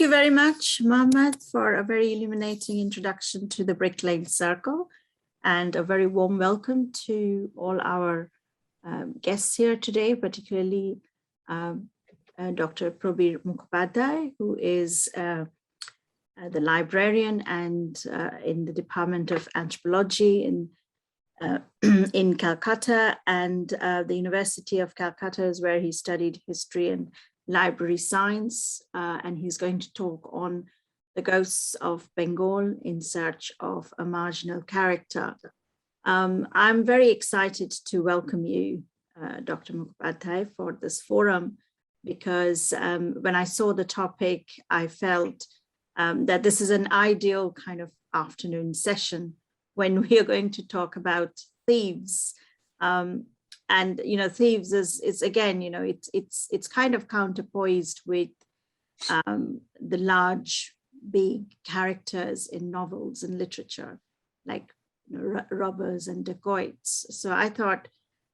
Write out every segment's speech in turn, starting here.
you very much, Mohammed, for a very illuminating introduction to the Brick Lane Circle, and a very warm welcome to all our guests here today, particularly Dr. Prabir Mukhopadhyay, who is the librarian and in the Department of Anthropology in Calcutta, and the University of Calcutta is where he studied history and library science, and he's going to talk on the ghosts of Bengal in search of a marginal character. I'm very excited to welcome you, Dr. Mukhopadhyay, for this forum, because when I saw the topic, I felt that this is an ideal kind of afternoon session when we are going to talk about thieves. And thieves is again, it's kind of counterpoised with the large, big characters in novels and literature, like robbers and dacoits. So I thought,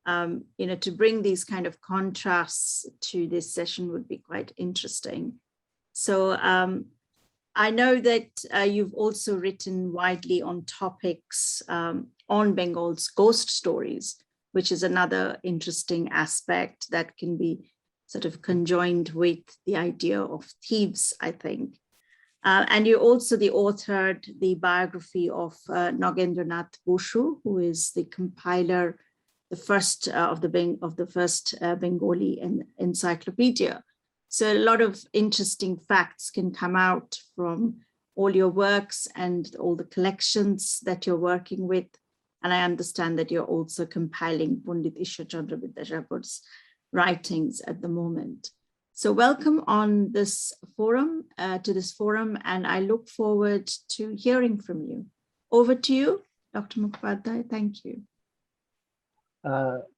to bring these kind of contrasts to this session would be quite interesting. So I know that you've also written widely on topics on Bengal's ghost stories, which is another interesting aspect that can be sort of conjoined with the idea of thieves, I think. And you're also authored the biography of Nagendranath Boshu, who is the compiler, the first of the first Bengali encyclopedia. So a lot of interesting facts can come out from all your works and all the collections that you're working with. And I understand that you're also compiling Pandit Ishwar Chandra Vidyasagar's writings at the moment. So welcome on this forum, and I look forward to hearing from you. Over to you, Dr. Mukhopadhyay. Thank you.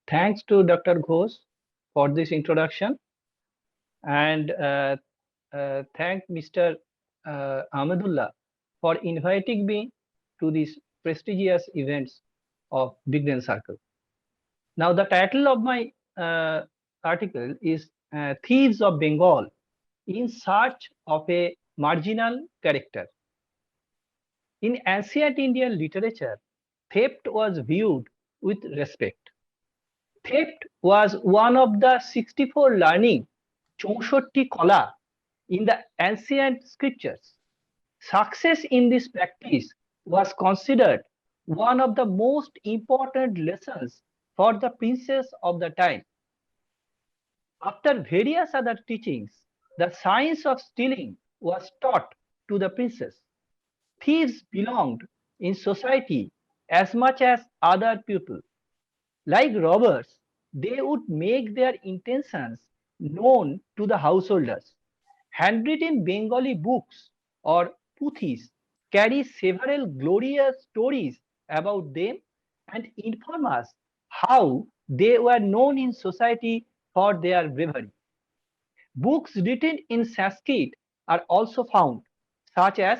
Thanks to Dr. Ghosh for this introduction, and thank Mr. Ahmedullah for inviting me to these prestigious events of Brick Lane Circle. Now, the title of my article is Thieves of Bengal in Search of a Marginal Character. In ancient Indian literature, theft was viewed with respect. Theft was one of the 64 learning, 64 kala, in the ancient scriptures. Success in this practice was considered one of the most important lessons for the princes of the time. After various other teachings, the science of stealing was taught to the princes. Thieves belonged in society as much as other people. Like robbers, they would make their intentions known to the householders. Handwritten Bengali books or puthis carry several glorious stories about them and inform us how they were known in society for their bravery. Books written in Sanskrit are also found, such as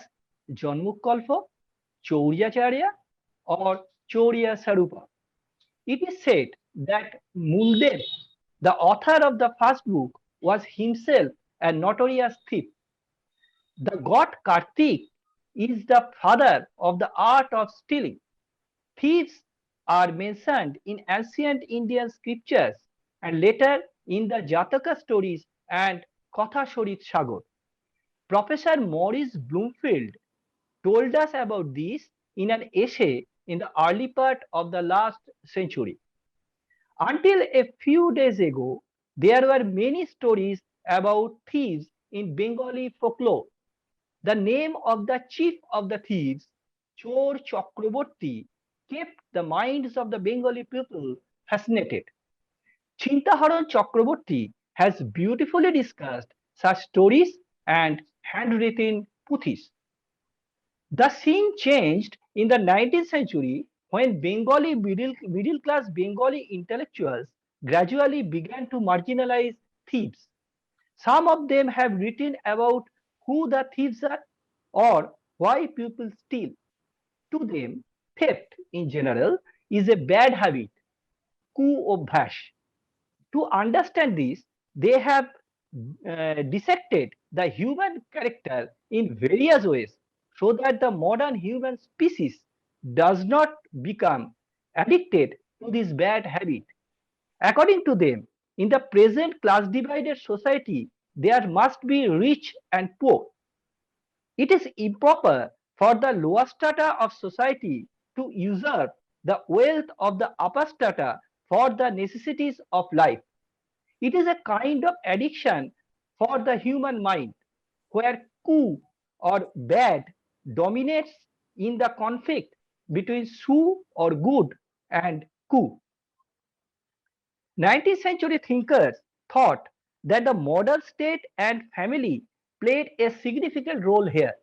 Janmukkalpa, Chauryacharya, or Chaurya Sarupa. It is said that Muldev, the author of the first book, was himself a notorious thief. The god Kartik is the father of the art of stealing. Thieves are mentioned in ancient Indian scriptures and later in the Jataka stories and Katha Shorit Sagar. Professor Maurice Bloomfield told us about this in an essay in the early part of the last century. Until a few days ago, there were many stories about thieves in Bengali folklore. The name of the chief of the thieves, Chor Chakraborty, kept the minds of the Bengali people fascinated. Chintaharan Chakraborty has beautifully discussed such stories and handwritten puthis. The scene changed in the 19th century when Bengali middle class Bengali intellectuals gradually began to marginalize thieves. Some of them have written about who the thieves are or why people steal. To them, theft in general is a bad habit, ku obbhash. To understand this, they have dissected the human character in various ways so that the modern human species does not become addicted to this bad habit. According to them, in the present class divided society, there must be rich and poor. It is improper for the lower strata of society to usurp the wealth of the upper strata for the necessities of life. It is a kind of addiction for the human mind, where coup or bad dominates in the conflict between su or good and coup. 19th century thinkers thought that the model state and family played a significant role here.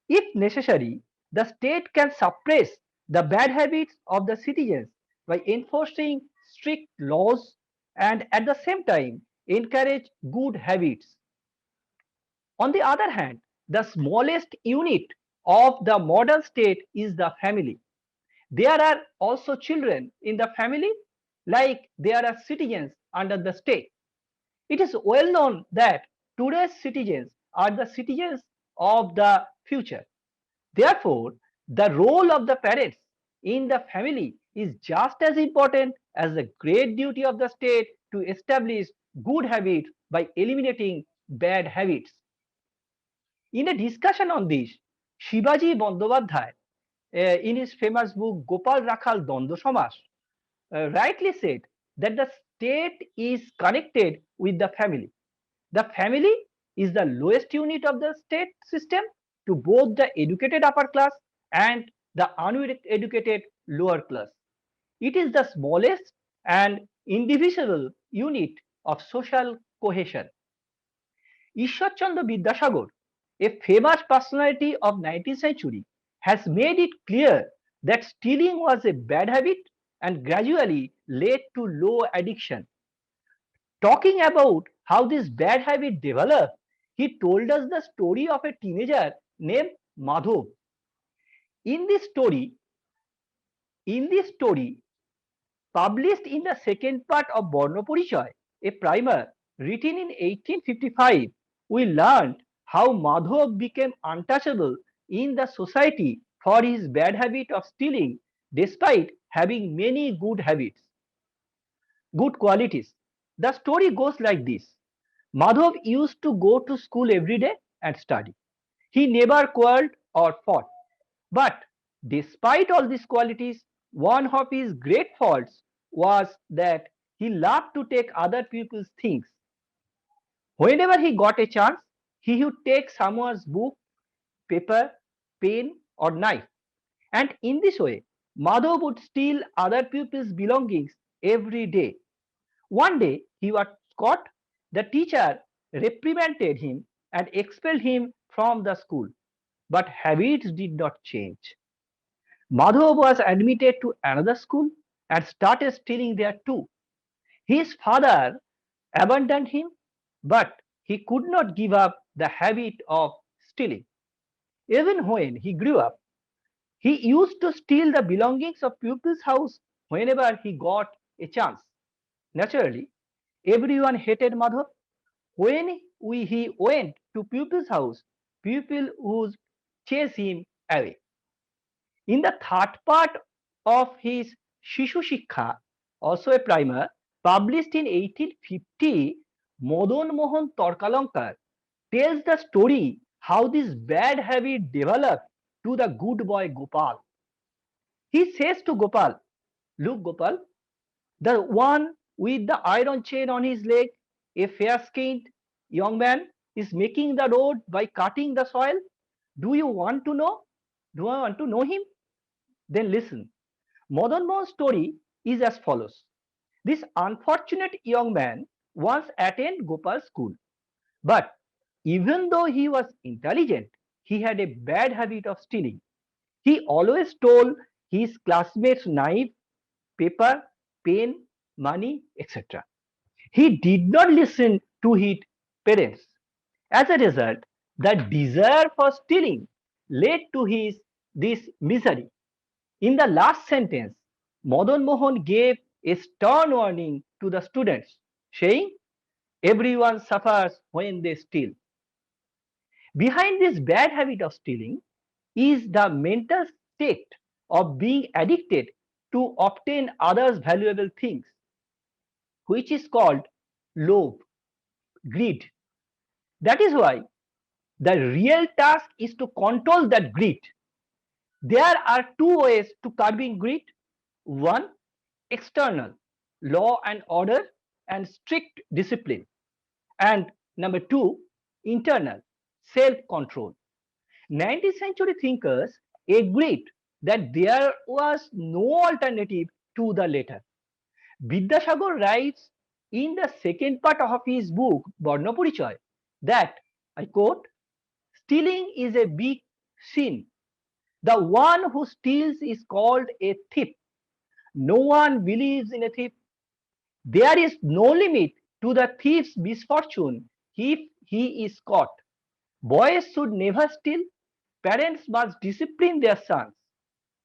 If necessary, the state can suppress the bad habits of the citizens by enforcing strict laws and at the same time encourage good habits. On the other hand, the smallest unit of the modern state is the family. There are also children in the family, like there are citizens under the state. It is well known that today's citizens are the citizens of the future. Therefore, the role of the parents in the family is just as important as the great duty of the state to establish good habits by eliminating bad habits. In a discussion on this, Shivaji Bandyopadhyay, in his famous book Gopal Rakhal Dondwa Samas, rightly said that the state is connected with the family. The family is the lowest unit of the state system to both the educated upper class and the uneducated lower class. It is the smallest and indivisible unit of social cohesion. Ishwarchandra Vidyasagar, a famous personality of 19th century, has made it clear that stealing was a bad habit and gradually led to low addiction. Talking about how this bad habit developed, he told us the story of a teenager named Madhub. In this story, in this story, published in the second part of Borno Porichoy, a primer written in 1855, we learned how Madhub became untouchable in the society for his bad habit of stealing, despite having many good habits, good qualities. The story goes like this. Madhav used to go to school every day and study. He never quarreled or fought. But despite all these qualities, one of his great faults was that he loved to take other people's things. Whenever he got a chance, he would take someone's book, paper, pen, or knife. And in this way, Madhav would steal other people's belongings every day. One day he was caught. The teacher reprimanded him and expelled him from the school. But habits did not change. Madhav was admitted to another school and started stealing there too. His father abandoned him, but he could not give up the habit of stealing. Even when he grew up, he used to steal the belongings of pupils' house whenever he got a chance. Naturally, everyone hated Madhav. When he went to pupil's house, pupil would chase him away. In the third part of his Shishu Shikha, also a primer, published in 1850, Madan Mohan Torkalankar tells the story how this bad habit developed to the good boy Gopal. He says to Gopal, "Look, Gopal, the one with the iron chain on his leg, a fair skinned young man, is making the road by cutting the soil. Do you want to know? Do I want to know him? Then listen. Madan Mohan's story is as follows. This unfortunate young man once attended Gopal's school, but even though he was intelligent, he had a bad habit of stealing. He always stole his classmates' knife, paper, pen, money, etc. He did not listen to his parents. As a result, the desire for stealing led to his this misery. In the last sentence, Madan Mohan gave a stern warning to the students, saying, Everyone suffers when they steal. Behind this bad habit of stealing is the mental state of being addicted to obtain others' valuable things, which is called loভ, greed. That is why the real task is to control that greed. There are two ways to curbing greed. One, external, law and order and strict discipline. And number two, internal, self-control. 19th century thinkers agreed that there was no alternative to the latter. Vidyasagar writes in the second part of his book, Barnapurichoy, that, I quote, stealing is a big sin. The one who steals is called a thief. No one believes in a thief. There is no limit to the thief's misfortune if he is caught. Boys should never steal. Parents must discipline their sons.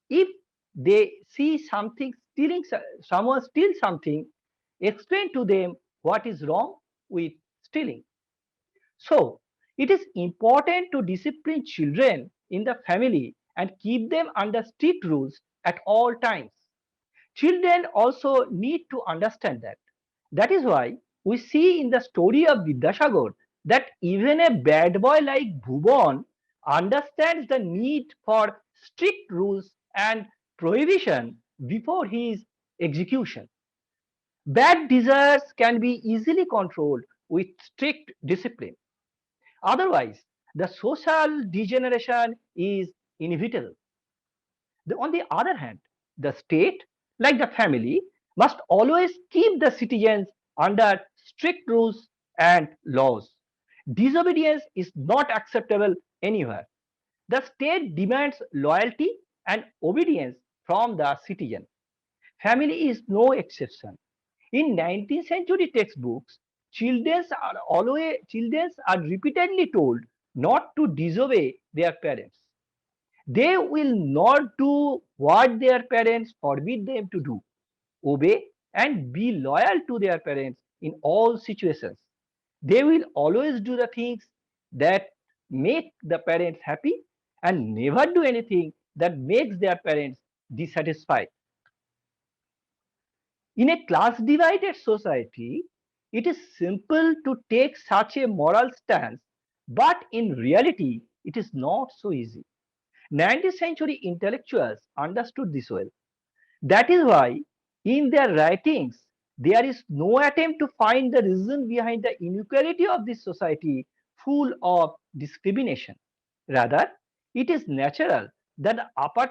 If they see someone steal something, explain to them what is wrong with stealing. So, it is important to discipline children in the family and keep them under strict rules at all times. Children also need to understand that. That is why we see in the story of Vidyasagar that even a bad boy like Bhuban understands the need for strict rules and prohibition before his execution. Bad desires can be easily controlled with strict discipline. Otherwise, the social degeneration is inevitable. On the other hand, the state, like the family, must always keep the citizens under strict rules and laws. Disobedience is not acceptable anywhere. The state demands loyalty and obedience from the citizen. Family is no exception. In 19th century textbooks, children are repeatedly told not to disobey their parents. They will not do what their parents forbid them to do. Obey and be loyal to their parents in all situations. They will always do the things that make the parents happy and never do anything that makes their parents dissatisfied. In a class divided society, it is simple to take such a moral stance, but in reality, it is not so easy. 19th century intellectuals understood this well. That is why, in their writings, there is no attempt to find the reason behind the inequality of this society full of discrimination. Rather, it is natural that the upper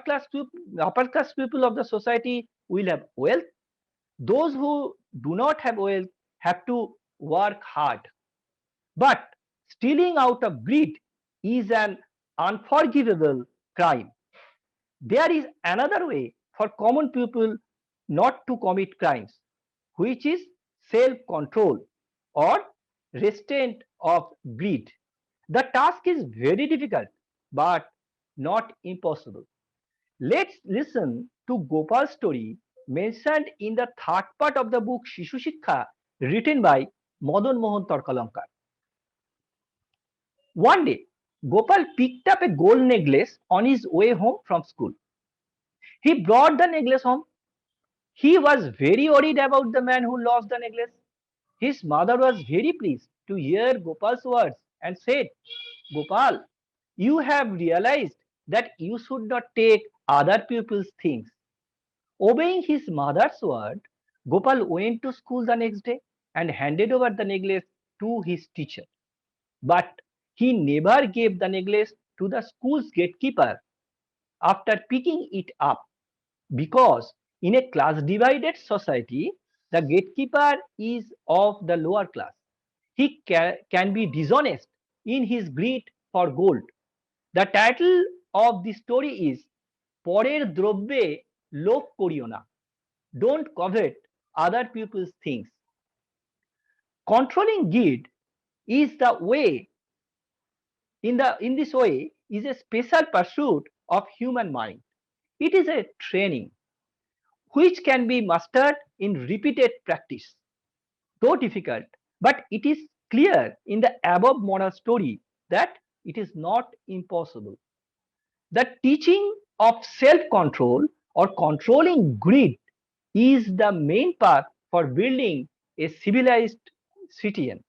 class people of the society will have wealth. Those who do not have wealth have to work hard. But stealing out of greed is an unforgivable crime. There is another way for common people not to commit crimes, which is self control or restraint of greed. The task is very difficult but not impossible. Let's listen to Gopal's story mentioned in the third part of the book Shishu Shiksha, written by Madan Mohan Tarkalankar. One day, Gopal picked up a gold necklace on his way home from school. He brought the necklace home. He was very worried about the man who lost the necklace. His mother was very pleased to hear Gopal's words and said, Gopal, you have realized that you should not take other people's things. Obeying his mother's word, Gopal went to school the next day and handed over the necklace to his teacher. But he never gave the necklace to the school's gatekeeper after picking it up, because in a class divided society, the gatekeeper is of the lower class. He can be dishonest in his greed for gold. The title of the story is পরের দ্রব্যে লোভ করিও না. Don't covet other people's things. Controlling greed is the way in this way is a special pursuit of human mind. It is a training which can be mastered in repeated practice. Though difficult, But it is clear in the above moral story that it is not impossible. The teaching of self control or controlling greed is the main path for building a civilized citizen.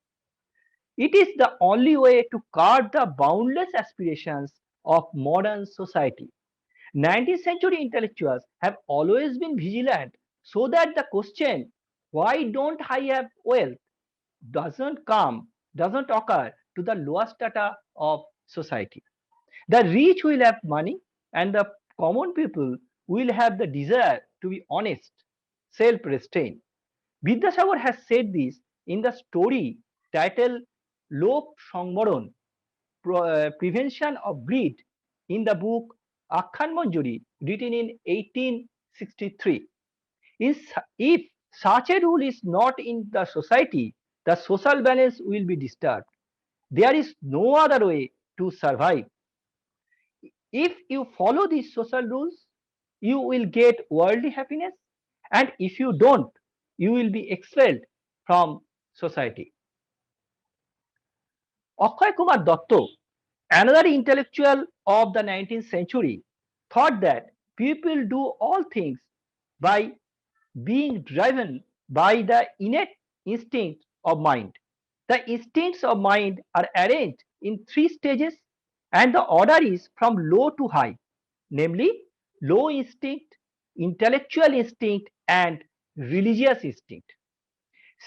It is the only way to curb the boundless aspirations of modern society. 19th century intellectuals have always been vigilant so that the question, why don't I have wealth, doesn't occur to the lowest strata of society. The rich will have money, and the common people will have the desire to be honest, self restrained. Vidyasagar has said this in the story titled Lok Sangbaron, Prevention of Greed, in the book Akhan Manjuri, written in 1863. If such a rule is not in the society, the social balance will be disturbed. There is no other way to survive. If you follow these social rules, you will get worldly happiness, and if you don't, you will be expelled from society. Akshay Kumar Datta, another intellectual of the 19th century, thought that people do all things by being driven by the innate instincts of mind. The instincts of mind are arranged in three stages, and the order is from low to high, namely low instinct, intellectual instinct, and religious instinct.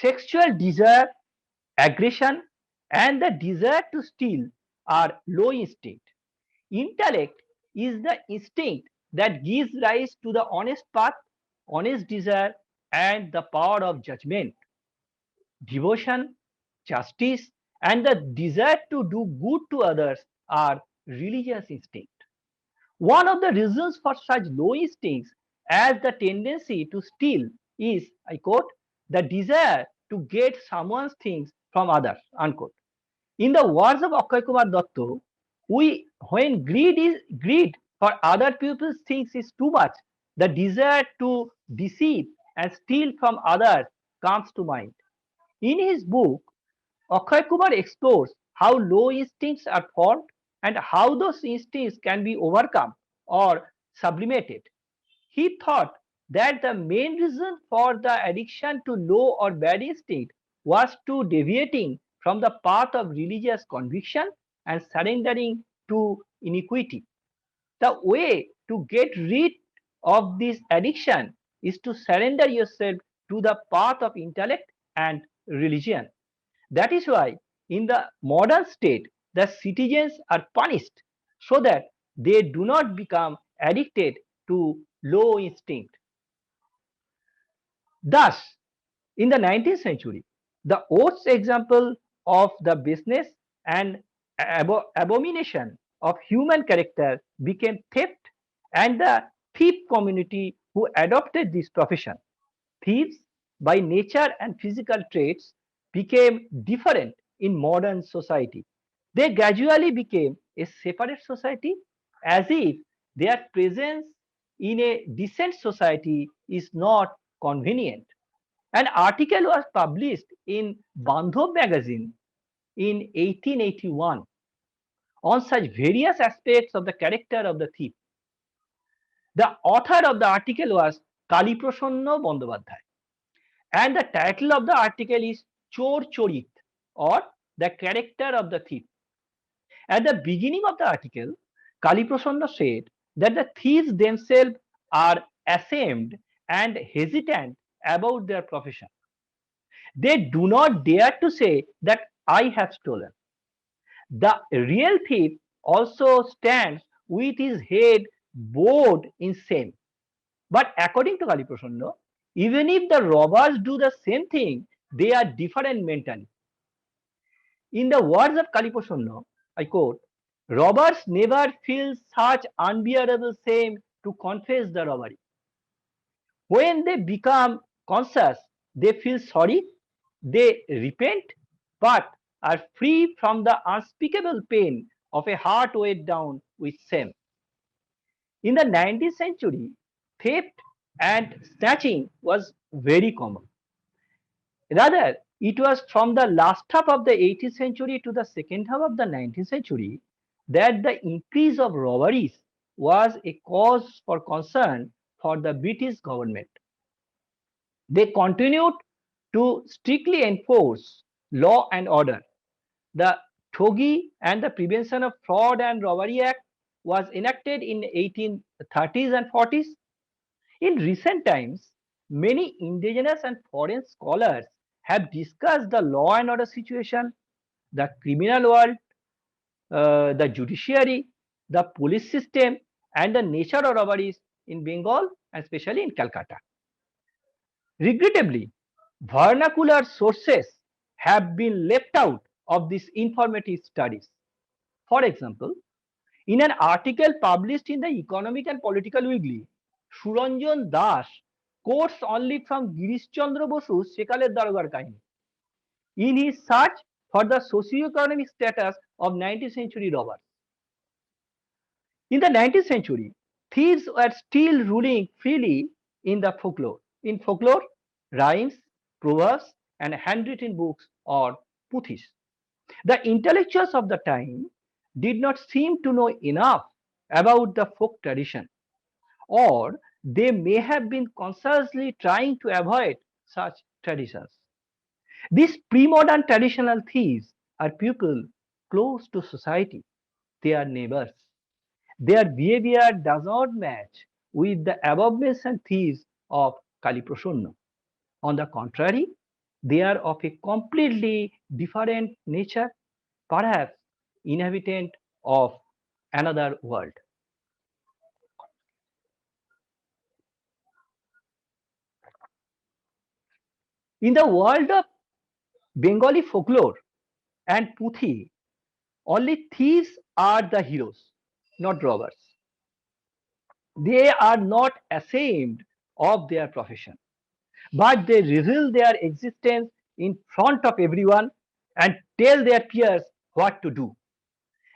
Sexual desire, aggression, and the desire to steal are low instinct. Intellect is the instinct that gives rise to the honest path, honest desire, and the power of judgment. Devotion, justice, and the desire to do good to others are religious instinct. One of the reasons for such low instincts as the tendency to steal is, I quote, the desire to get someone's things from others, unquote. In the words of Akshay Kumar Datta, when greed for other people's things is too much, the desire to deceive and steal from others comes to mind. In his book, Akshay Kumar explores how low instincts are formed and how those instincts can be overcome or sublimated. He thought that the main reason for the addiction to low or bad instinct was to deviating from the path of religious conviction and surrendering to iniquity. The way to get rid of this addiction is to surrender yourself to the path of intellect and religion. That is why, in the modern state, the citizens are punished so that they do not become addicted to low instinct. Thus, in the 19th century, the worst example of the business and abomination of human character became theft, and the thief community who adopted this profession. Thieves, by nature and physical traits, became different in modern society. They gradually became a separate society, as if their presence in a decent society is not convenient. An article was published in Madhub magazine in 1881 on such various aspects of the character of the thief. The author of the article was Kaliprashanna Bandyopadhyay, and the title of the article is Chor Chorit, or the character of the thief. At the beginning of the article, Kaliprashanna said that the thieves themselves are ashamed and hesitant about their profession. They do not dare to say that I have stolen. The real thief also stands with his head bowed in shame. But according to Kaliprashanna, even if the robbers do the same thing, they are different mentally. In the words of Kaliprashanna, I quote, robbers never feel such unbearable shame to confess the robbery. When they become conscious, they feel sorry, they repent, but are free from the unspeakable pain of a heart weighed down with shame. In the 19th century, theft and snatching was very common. Rather, It was from the last half of the 18th century to the second half of the 19th century that the increase of robberies was a cause for concern for the British government. They continued to strictly enforce law and order. The Thogi and the Prevention of Fraud and Robbery Act was enacted in 1830s and 40s. In recent times, many indigenous and foreign scholars have discussed the law and order situation, the criminal world, the judiciary, the police system, and the nature of robberies in Bengal, and especially in Calcutta. Regrettably, vernacular sources have been left out of these informative studies. For example, in an article published in the Economic and Political Weekly, Suranjan Das quotes only from Girish Chandra Bosu's Sekaler Dargar Kahini in his search for the socio-economic status of 19th century robbers. In the 19th century, thieves were still ruling freely in the folklore. In folklore, rhymes, proverbs, and handwritten books or puthis. The intellectuals of the time did not seem to know enough about the folk tradition, or they may have been consciously trying to avoid such traditions. These pre-modern traditional thieves are people close to society. They are neighbors. Their behavior does not match with the above mentioned thieves of Kaliprasanna. On the contrary, they are of a completely different nature, perhaps inhabitant of another world. In the world of Bengali folklore and Puthi, only thieves are the heroes, not robbers. They are not ashamed of their profession, but they reveal their existence in front of everyone and tell their peers what to do.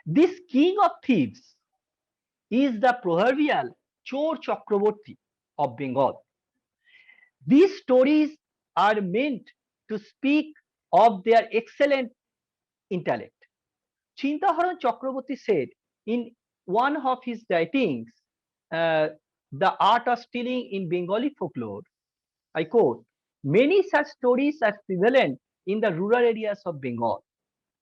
This king of thieves is the proverbial Chor Chakraborty of Bengal. These stories are meant to speak of their excellent intellect. Chintaharan Chakraborty said in one of his writings, uh, The Art of Stealing in Bengali Folklore, I quote, many such stories are prevalent in the rural areas of Bengal.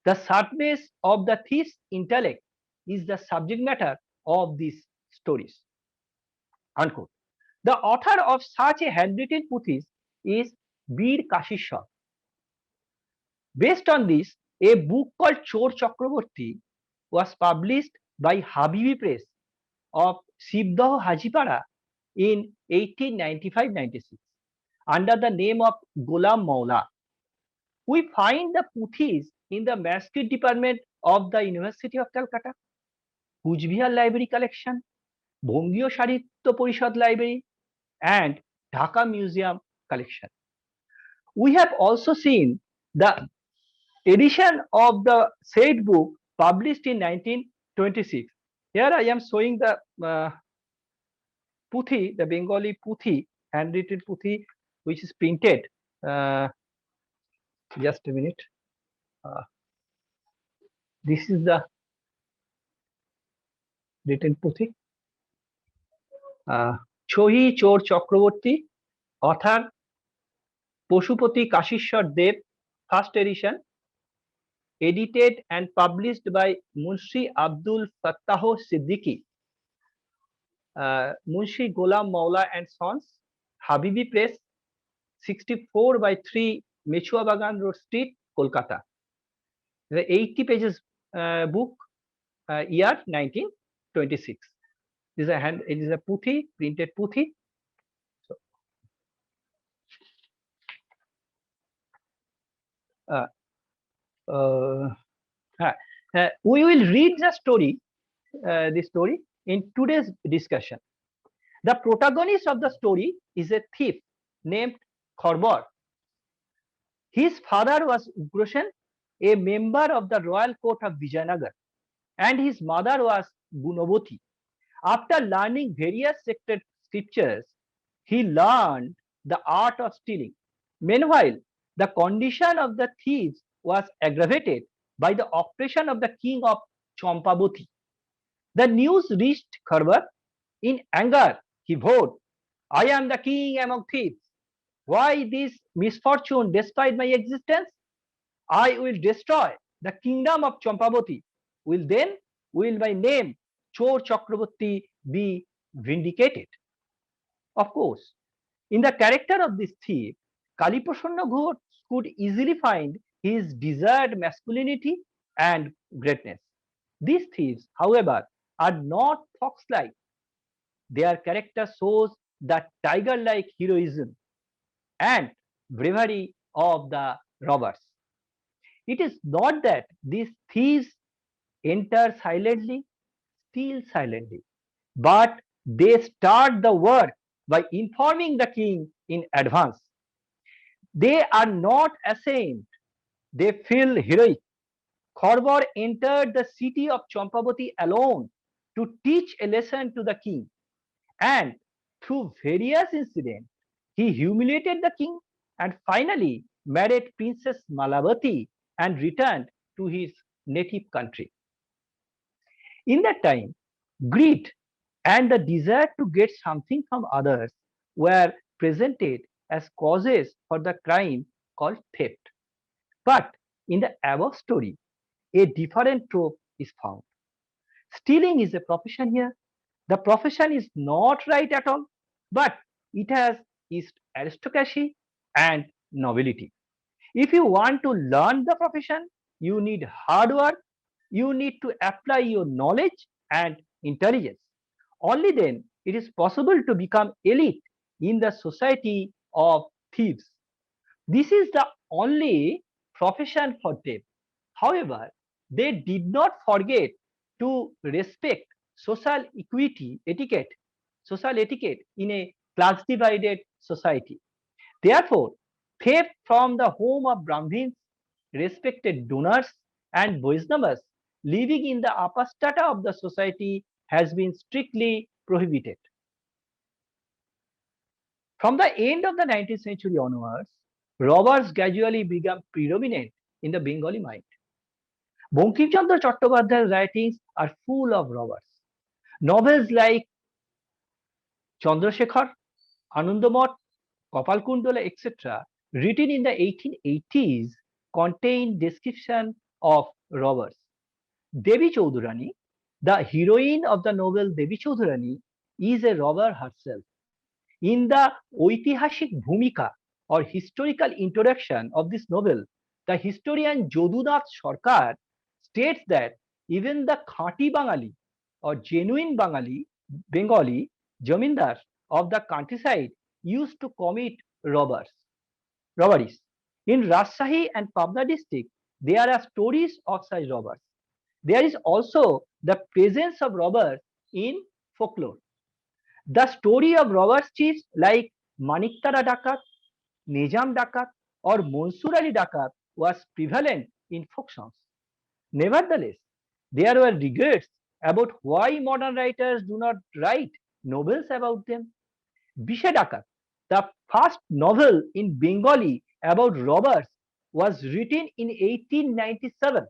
The sharpness of the thief's intellect is the subject matter of these stories. Unquote. The author of such a handwritten puthis is Bir Kashishwar. Based on this, a book called Chor Chakraborty was published by Habibi Press of Sibdah Hajipara in 1895-96 under the name of Golam Maula. We find the puthis in the manuscript department of the University of Calcutta, Kuchbihar Library Collection, Bongio Sahitya Parishad Library, and Dhaka Museum Collection. We have also seen the edition of the said book published in 1926. Here I am showing the Puthi, the Bengali Puthi, handwritten Puthi, which is printed. Just a minute. This is the written Puthi. Chohi Chor Chakraborty, author Pashupati Kashishwar Dev, first edition, edited and published by Munshi Abdul Fattah Siddiqui, Munshi Golam Maula and Sons, Habibi Press, 64 by 3 Mechua Bagan Road Street, Kolkata. The 80 pages book, year 1926. This is it is a Puthi, printed Puthi. So, we will read the story, this story in today's discussion. The protagonist of the story is a thief named Khorbor. His father was Ugrosen, a member of the royal court of Vijayanagar, and his mother was Gunavati. After learning various sacred scriptures, he learned the art of stealing. Meanwhile, The condition of the thieves was aggravated by the oppression of the king of Champavati. The news reached Kharbat. In anger, he vowed, I am the king among thieves. Why this misfortune despite my existence? I will destroy the kingdom of Champavati. Will my name Chor Chakraborty be vindicated? Of course, in the character of this thief, Kaliprasanna Ghosh could easily find his desired masculinity and greatness. These thieves, however, are not fox-like. Their character shows the tiger-like heroism and bravery of the robbers. It is not that these thieves enter silently, steal silently, but they start the work by informing the king in advance. They are not ashamed, they feel heroic. Khorbor entered the city of Champavati alone to teach a lesson to the king, and through various incidents, he humiliated the king and finally married Princess Malavati and returned to his native country. In that time, greed and the desire to get something from others were presented as causes for the crime called theft. But in the above story, a different trope is found. Stealing is a profession here. The profession is not right at all, but it has its aristocracy and nobility. If you want to learn the profession, you need hard work, you need to apply your knowledge and intelligence. Only then it is possible to become elite in the society of thieves. This is the only profession for them. However, they did not forget to respect social etiquette in a class divided society. Therefore, theft from the home of Brahmins, respected donors, and Vaishnavas living in the upper strata of the society has been strictly prohibited. From the end of the 19th century onwards, robbers gradually became predominant in the Bengali mind. Bankim-Chandra Chattopadhyay's writings are full of robbers. Novels like Chandrasekhar, Anandamath, Kopalkundala, etc., written in the 1880s, contain description of robbers. Devi Chaudhurani, the heroine of the novel Devi Chaudhurani, is a robber herself. In the Oitihashik Bhumika or historical introduction of this novel, the historian Jodunath Sarkar states that even the Khati Bangali or genuine Bengali Jamindars of the countryside used to commit robberies. In Rajshahi and Pabna district, there are stories of such robbers. There is also the presence of robbers in folklore. The story of robbers chiefs like Maniktara Dakat, Nizam Dakat, or Mansur Ali Dakat was prevalent in folk songs. Nevertheless, there were regrets about why modern writers do not write novels about them. Bishe Dakat, the first novel in Bengali about robbers, was written in 1897.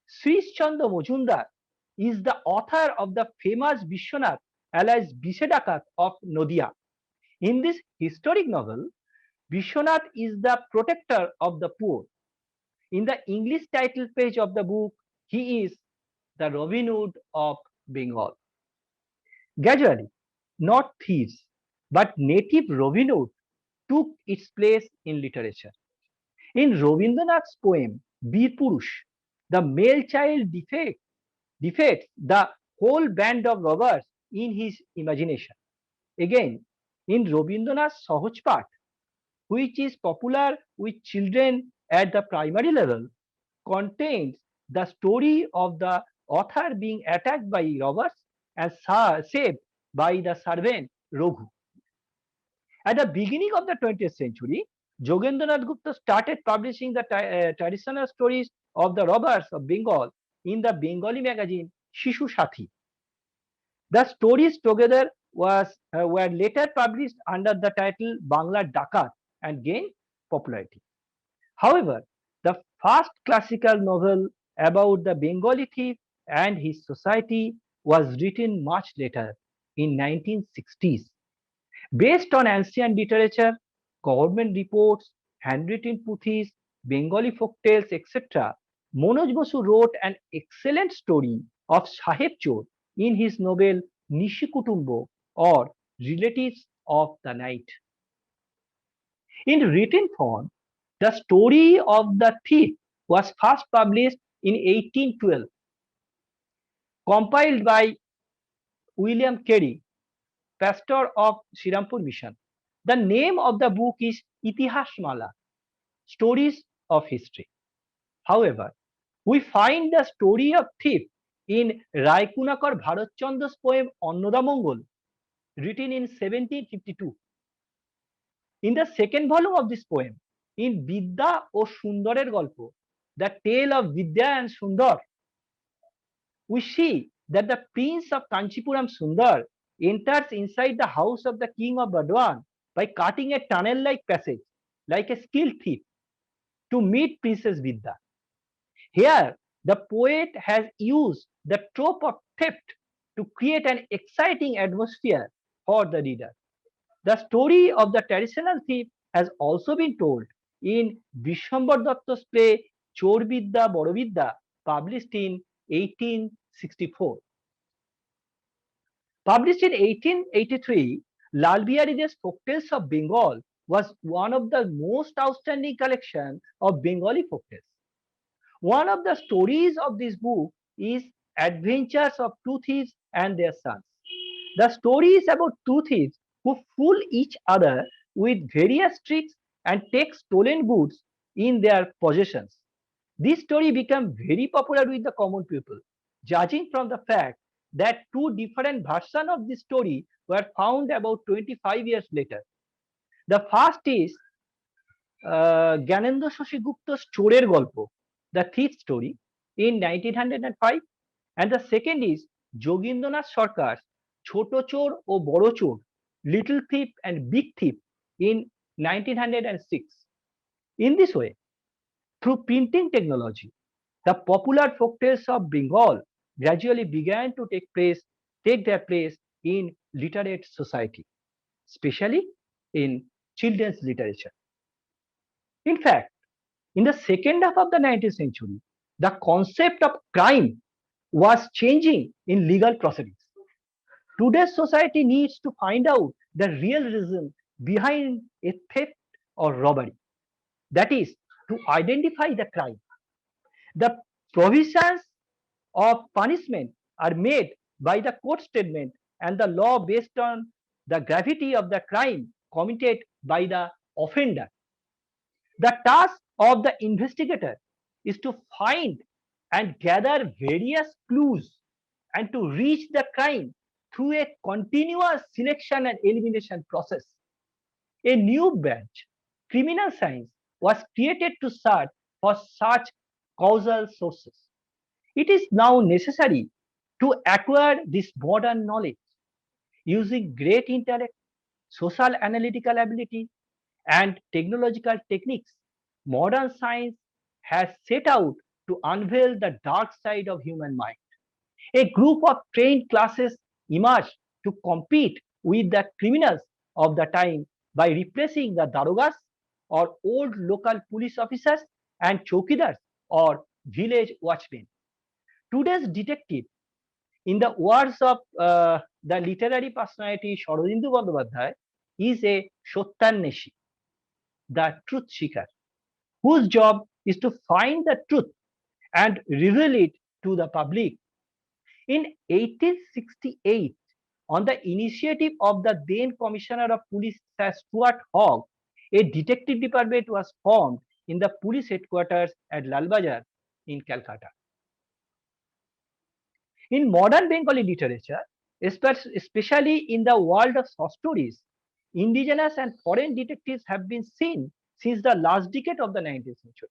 Srish Chandra Mojumdar is the author of the famous Vishwanath alias Bishe Dakat of Nodia. In this historic novel, Vishwanath is the protector of the poor. In the English title page of the book, he is the Robin Hood of Bengal. Gradually, not thieves, but native Robin Hood took its place in literature. In Rabindranath's poem, Bir Purush, the male child defeats the whole band of robbers in his imagination. Again, in Rabindranath's Sahajpat, which is popular with children at the primary level, contains the story of the author being attacked by robbers and saved by the servant Raghu. At the beginning of the 20th century, Jogendranath Gupta started publishing the traditional stories of the robbers of Bengal in the Bengali magazine Shishu Sathi. The stories together were later published under the title Bangla Dakat and gained popularity. However, the first classical novel about the Bengali thief and his society was written much later, in 1960s. Based on ancient literature, government reports, handwritten puthis, Bengali folktales, etc., Manoj Basu wrote an excellent story of Saheb Chor in his novel Nishikutumbo, or Relatives of the Night. In written form, the story of the thief was first published in 1812, compiled by William Carey, pastor of Shirampur Mission. The name of the book is Itihasmala, Stories of History. However, we find the story of thief in Raikunakar Bharatchandra's poem Annoda Mongol, written in 1752. In the second volume of this poem, in Vidya o Sundarer Golpo, the tale of Vidya and Sundar, we see that the prince of Kanchipuram Sundar enters inside the house of the king of Badwan by cutting a tunnel-like passage, like a skilled thief, to meet Princess Vidya. Here, the poet has used the trope of theft to create an exciting atmosphere for the reader. The story of the traditional thief has also been told in Vishwambar Datta's play Chor Vidya Boro Vidya, published in 1864. Published in 1883, Lal Bihari De's Folktales of Bengal was one of the most outstanding collections of Bengali folktales. One of the stories of this book is Adventures of Two Thieves and Their Sons. The story is about two thieves who fool each other with various tricks and take stolen goods in their possessions. This story became very popular with the common people, judging from the fact that two different versions of this story were found about 25 years later. The first is Gyanendra Shashi Gupta's Chorer Golpo, the thief story, in 1905, and the second is Jogindranath Sarkar's Choto Chor o Boro Chor, Little Thief and Big Thief, in 1906. In this way, through printing technology, the popular folktales of Bengal gradually began to take their place in literate society, especially in children's literature. In fact, in the second half of the 19th century, the concept of crime was changing in legal proceedings. Today's society needs to find out the real reason behind a theft or robbery. That is, to identify the crime. The provisions of punishment are made by the court statement and the law based on the gravity of the crime committed by the offender. The task of the investigator is to find and gather various clues and to reach the crime through a continuous selection and elimination process. A new branch, criminal science, was created to search for such causal sources. It is now necessary to acquire this modern knowledge using great intellect, social analytical ability, and technological techniques. Modern science has set out to unveil the dark side of human mind. A group of trained classes emerged to compete with the criminals of the time by replacing the darogas or old local police officers and chowkidars or village watchmen. Today's detective, in the words of the literary personality Sharadindu Bandyopadhyay, is a Sotyanneshi, the truth seeker, whose job is to find the truth and reveal it to the public. In 1868, on the initiative of the then Commissioner of Police, Sir Stuart Hogg, a detective department was formed in the police headquarters at Lal Bazar in Calcutta. In modern Bengali literature, especially in the world of short stories, indigenous and foreign detectives have been seen since the last decade of the 19th century.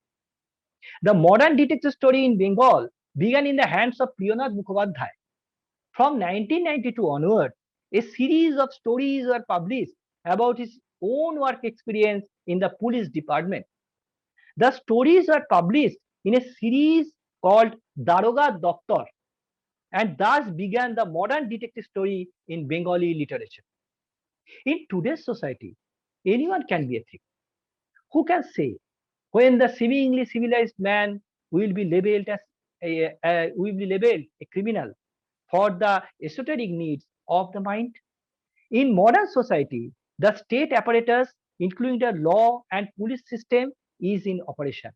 The modern detective story in Bengal began in the hands of Priyanath Mukhopadhyay. From 1992 onward, a series of stories were published about his own work experience in the police department. The stories were published in a series called Daroga Doktor, and thus began the modern detective story in Bengali literature. In today's society, anyone can be a thief. Who can say when the seemingly civilized man will be labeled as a criminal for the esoteric needs of the mind? In modern society, the state apparatus, including the law and police system, is in operation.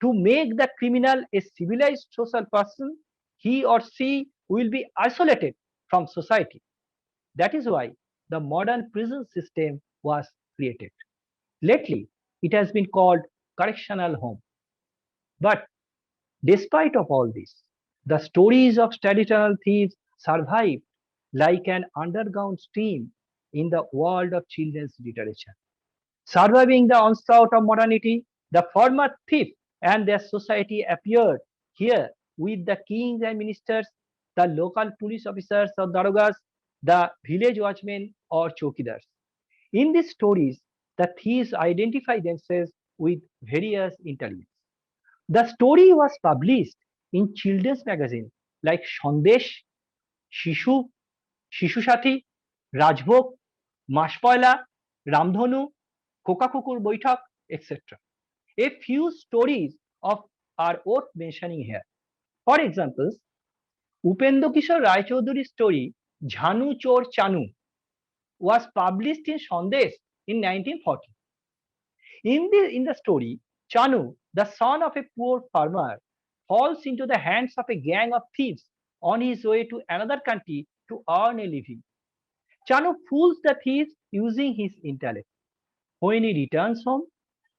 To make the criminal a civilized social person, he or she will be isolated from society. That is why the modern prison system was created. Lately, it has been called correctional home. But despite of all this, the stories of traditional thieves survived like an underground stream in the world of children's literature. Surviving the onslaught of modernity, the former thief and their society appeared here with the kings and ministers, the local police officers or darogas, the village watchmen or chowkidars. In these stories, the thieves identify themselves with various intelligence. The story was published in children's magazines like Sandesh, Shishu, Shishu Sathi, Rajbhog, Mashpoila, Ramdhanu, Kokakukur Boitak, etc. A few stories of are worth mentioning here. For example, Upendra Kishore Rai Chaudhury's story Jhanu Chor Chanu was published in Sandesh in 1940. In the story, Chanu, the son of a poor farmer, falls into the hands of a gang of thieves on his way to another country to earn a living. Chanu fools the thieves using his intellect. When he returns home,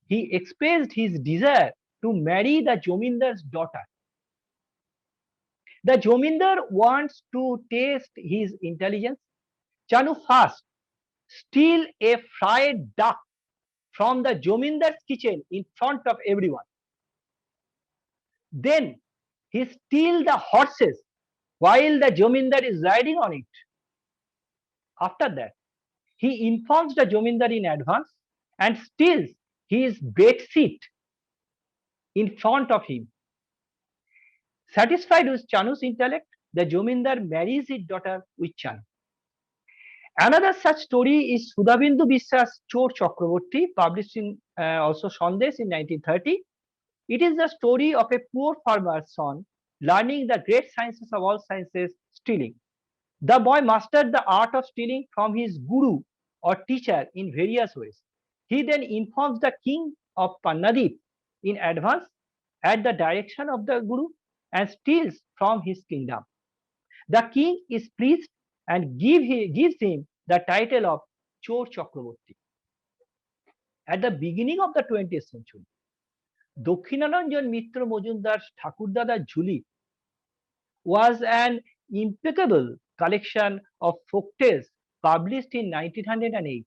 he expressed his desire to marry the Jomindar's daughter. The Jomindar wants to test his intelligence. Chanu first steals a fried duck from the Jomindar's kitchen in front of everyone. Then he steals the horses while the Jomindar is riding on it. After that, he informs the Jomindar in advance and steals his bed seat in front of him. Satisfied with Chanu's intellect, the Jomindar marries his daughter with Chanu. Another such story is Sudhabindu Biswas Chor Chakraborty, published in also Sandesh in 1930. It is the story of a poor farmer's son learning the great sciences of all sciences, stealing. The boy mastered the art of stealing from his guru or teacher in various ways. He then informs the king of Pannadip in advance at the direction of the guru and steals from his kingdom. The king is pleased and gives him the title of Chor Chakraborty. At the beginning of the 20th century, Dakshinananjan Mitra Mojumdar's Thakurdada Jhuli was an impeccable collection of folktales published in 1908.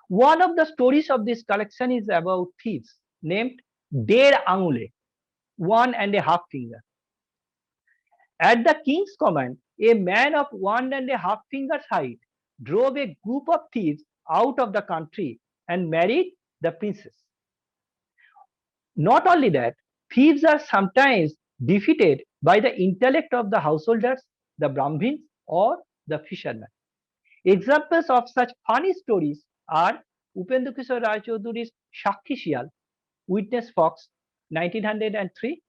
One of the stories of this collection is about thieves named Der Angule, 1.5 finger. At the king's command, a man of 1.5 fingers height drove a group of thieves out of the country and married the princess. Not only that, thieves are sometimes defeated by the intellect of the householders, the Brahmins, or the fishermen. Examples of such funny stories are Upendra Kishore Rai Chaudhury's Shakhi Shial, Witness Fox, 1903,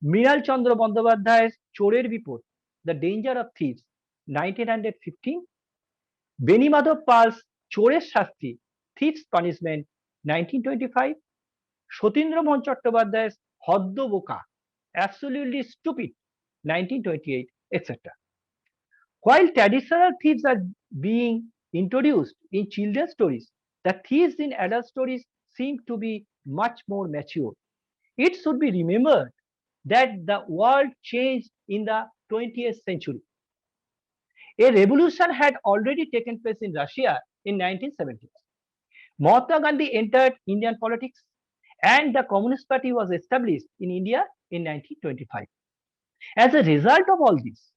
Miral Chandra Bandyopadhyay's Chorer Bipod, The Danger of Thieves, 1915, Beni Madhub Pal's Chorer Shasti, Thief's Punishment, 1925, Sotindra Mohan Chattopadhyay's Hoddo Boka, Absolutely Stupid, 1928, etc. While traditional thieves are being introduced in children's stories, the thieves in adult stories seem to be much more mature. It should be remembered that the world changed in the 20th century. A revolution had already taken place in Russia in 1970s. Mahatma Gandhi entered Indian politics and the Communist Party was established in India in 1925. As a result of all this,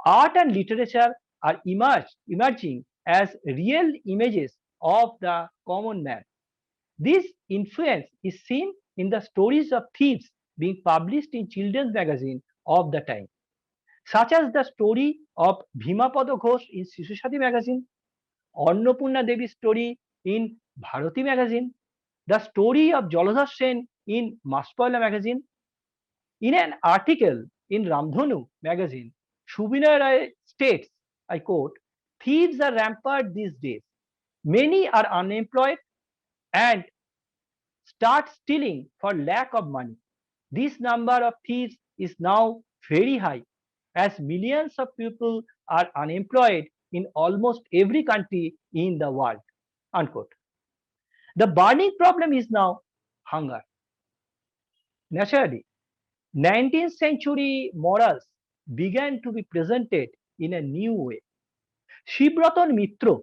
art and literature are emerging as real images of the common man. This influence is seen in the stories of thieves being published in children's magazines of the time, such as the story of Bhimapada Ghosh in Shishushati magazine, Annapurna Devi's story in Bharati magazine, the story of Jaladhar Sen in Maspoila magazine. In an article in Ramdhanu magazine, Shubina Rai states, I quote, "Thieves are rampant these days. Many are unemployed and start stealing for lack of money. This number of thieves is now very high, as millions of people are unemployed in almost every country in the world." Unquote. The burning problem is now hunger. Naturally, 19th century morals began to be presented in a new way. Shibratan Mitra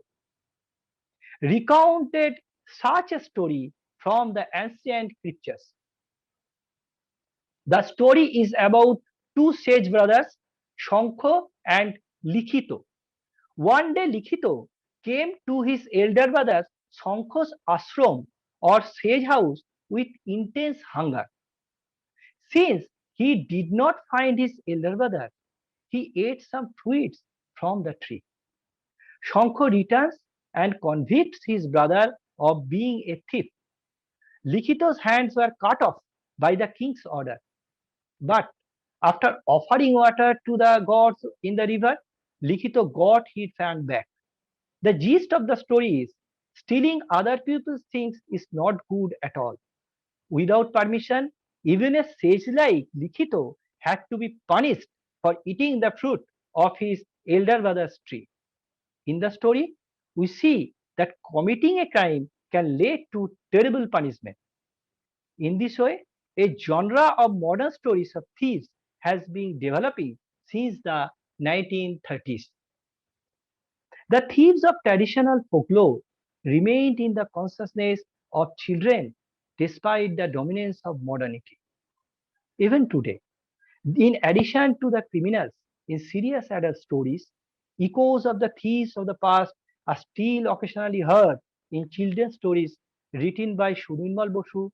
recounted such a story from the ancient scriptures. The story is about two sage brothers, Shankha and Likhito. One day Likhito came to his elder brother Shankha's ashram or sage house with intense hunger. Since he did not find his elder brother, he ate some fruits from the tree. Shankha returns and convicts his brother of being a thief. Likhito's hands were cut off by the king's order. But after offering water to the gods in the river, Likhito got his hand back. The gist of the story is stealing other people's things is not good at all. Without permission, even a sage like Likhito had to be punished for eating the fruit of his elder brother's tree. In the story, we see that committing a crime can lead to terrible punishment. In this way, a genre of modern stories of thieves has been developing since the 1930s. The thieves of traditional folklore remained in the consciousness of children despite the dominance of modernity. Even today, in addition to the criminals in serious adult stories, echoes of the thieves of the past are still occasionally heard in children's stories written by Sudhirmal Bosu,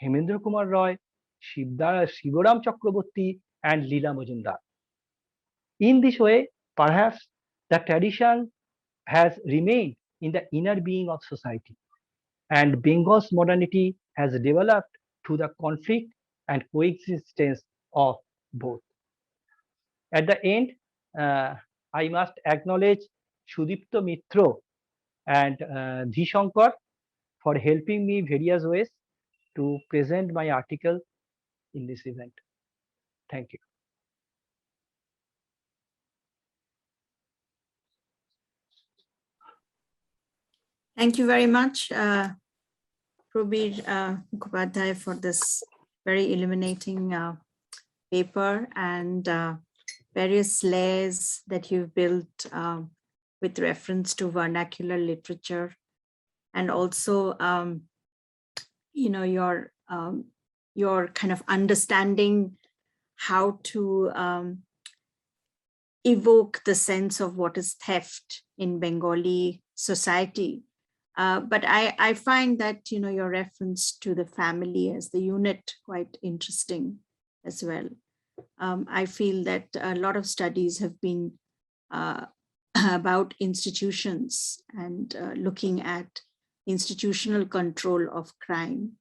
Hemendra Kumar Roy, Shivaram Chakraborty, and Leela Majumdar. In this way, perhaps the tradition has remained in the inner being of society, and Bengal's modernity has developed through the conflict and coexistence of both. At the end, I must acknowledge Sudipto Mitro and Shankar for helping me various ways to present my article in this event. Thank you. Thank you very much, Prabir Mukhopadhyay, for this very illuminating paper and various layers that you've built with reference to vernacular literature, and also, your kind of understanding how to evoke the sense of what is theft in Bengali society. But I find that, your reference to the family as the unit quite interesting as well. I feel that a lot of studies have been about institutions and looking at institutional control of crime.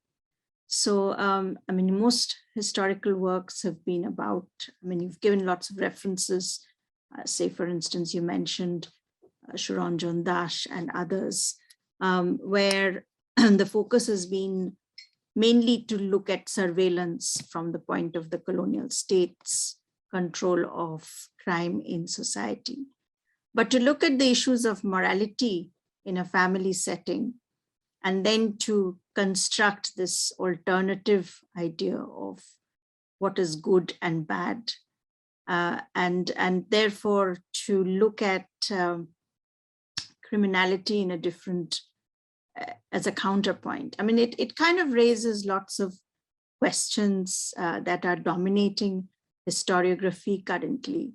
So, most historical works have been about, you've given lots of references, say, for instance, you mentioned Shuranjan Das and others, where the focus has been mainly to look at surveillance from the point of the colonial state's control of crime in society. But to look at the issues of morality in a family setting, and then to construct this alternative idea of what is good and bad, and therefore to look at criminality in a different, as a counterpoint. It kind of raises lots of questions that are dominating historiography currently,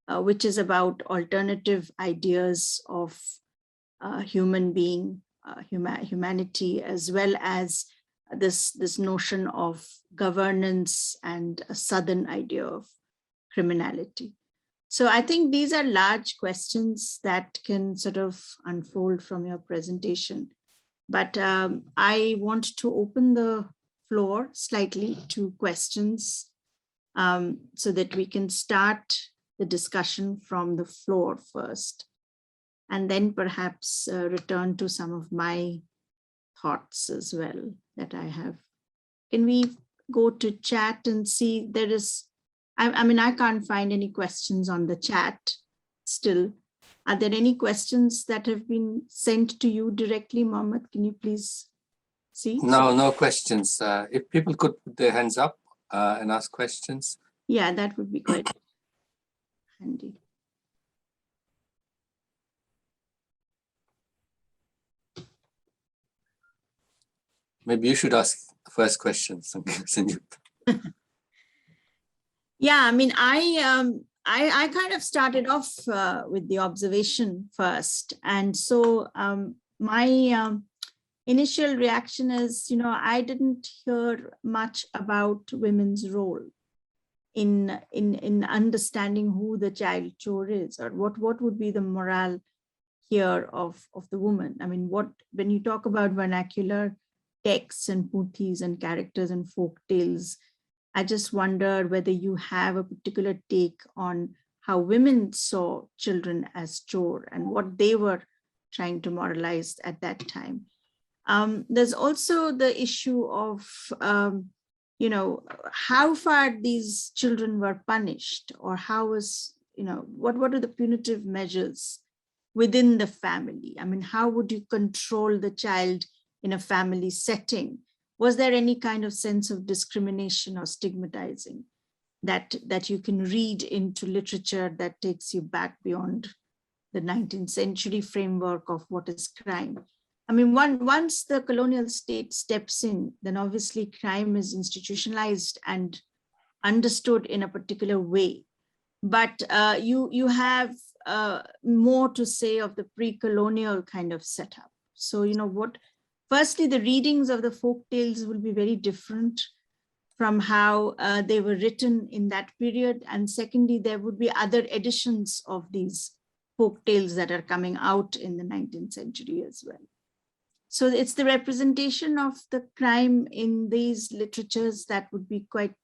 which is about alternative ideas of human being humanity, as well as this notion of governance and a southern idea of criminality. So I think these are large questions that can sort of unfold from your presentation. But I want to open the floor slightly to questions so that we can start the discussion from the floor first, and then perhaps return to some of my thoughts as well that I have. Can we go to chat and see? There is, I mean, I can't find any questions on the chat still. Are there any questions that have been sent to you directly, Mohammed? Can you please see? No, no questions. If people could put their hands up and ask questions. Yeah, that would be quite handy. Maybe you should ask the first question, Sanjukta. Yeah, I mean, I kind of started off with the observation first. And so my initial reaction is, you know, I didn't hear much about women's role in understanding who the child chore is, or what would be the morale here of the woman. I mean, when you talk about vernacular texts and puthis and characters and folk tales, I just wonder whether you have a particular take on how women saw children as chore and what they were trying to moralize at that time. There's also the issue of, you know, how far these children were punished, or how was, you know, what are the punitive measures within the family? I mean, how would you control the child in a family setting? Was there any kind of sense of discrimination or stigmatizing that you can read into literature that takes you back beyond the 19th century framework of what is crime? I mean, once the colonial state steps in, then obviously crime is institutionalized and understood in a particular way. But you have more to say of the pre-colonial kind of setup. So, you know, firstly, the readings of the folk tales will be very different from how they were written in that period. And secondly, there would be other editions of these folk tales that are coming out in the 19th century as well. So it's the representation of the crime in these literatures that would be quite,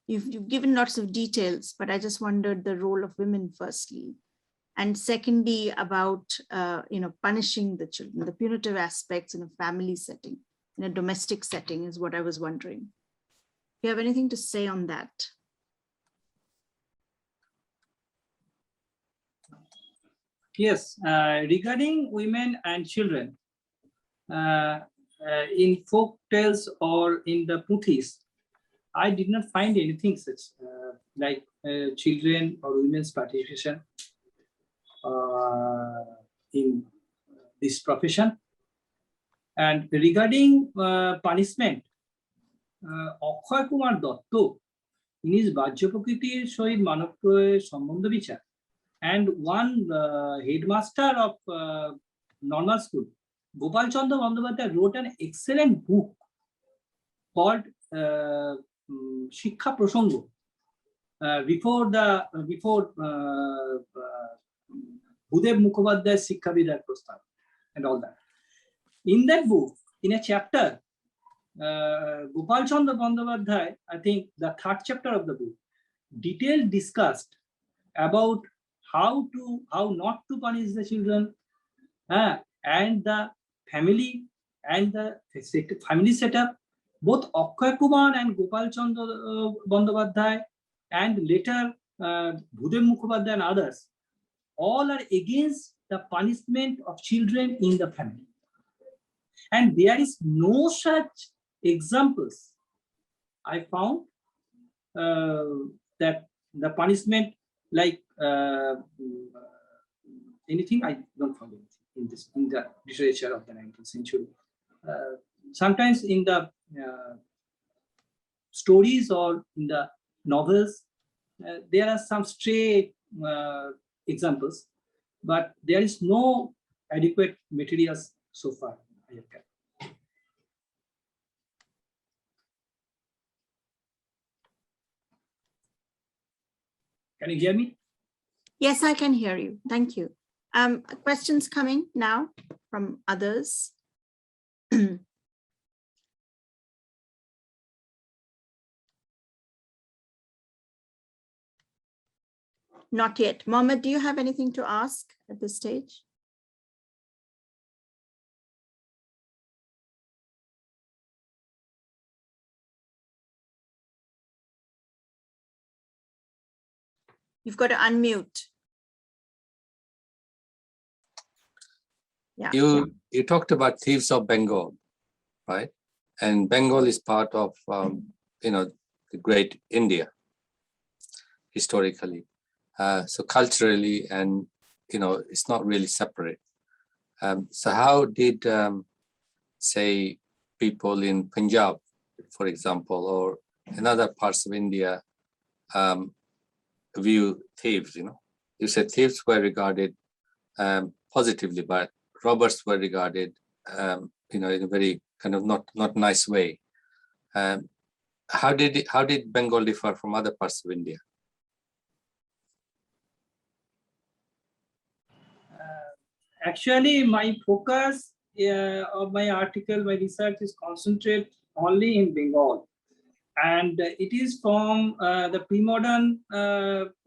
you've given lots of details, but I just wondered the role of women firstly. And secondly, about, you know, punishing the children, the punitive aspects in a family setting, in a domestic setting is what I was wondering. Do you have anything to say on that? Yes, regarding women and children, in folk tales or in the puthis, I did not find anything such like children or women's participation in this profession. And regarding punishment, Akhoy Kumar Dotto, in his Bajya Prakritir Shohid Manavproye Sambandha Bichar, and one headmaster of normal school, Gopal Chandra Bandyopadhyay, wrote an excellent book called Shiksha Prasanga before Bhudev Mukhopadhyay's Shiksha Vidya Prasthab and all that. In that book, in a chapter, Gopal Chandra Bandyopadhyay, I think the third chapter of the book, detailed discussed about how not to punish the children and the family and the family setup. Both Akhoy Kumar and Gopal Chandra Bandyopadhyay and later Bhudev Mukhopadhyay and others, all are against the punishment of children in the family. And there is no such examples I found that the punishment like anything, I don't find anything in the literature of the 19th century. Sometimes in the stories or in the novels, there are some stray examples, but there is no adequate materials so far I have kept. Can you hear me? Yes, I can hear you. Thank you. Questions coming now from others. Not yet. Mohammed, do you have anything to ask at this stage? You've got to unmute. Yeah. You talked about Thieves of Bengal, right? And Bengal is part of the great India historically. So culturally, and it's not really separate. So how did say people in Punjab, for example, or in other parts of India view thieves? You said thieves were regarded positively, but robbers were regarded in a very kind of not nice way. How did Bengal differ from other parts of India? Actually, my focus of my article, my research is concentrated only in Bengal. And it is from the pre-modern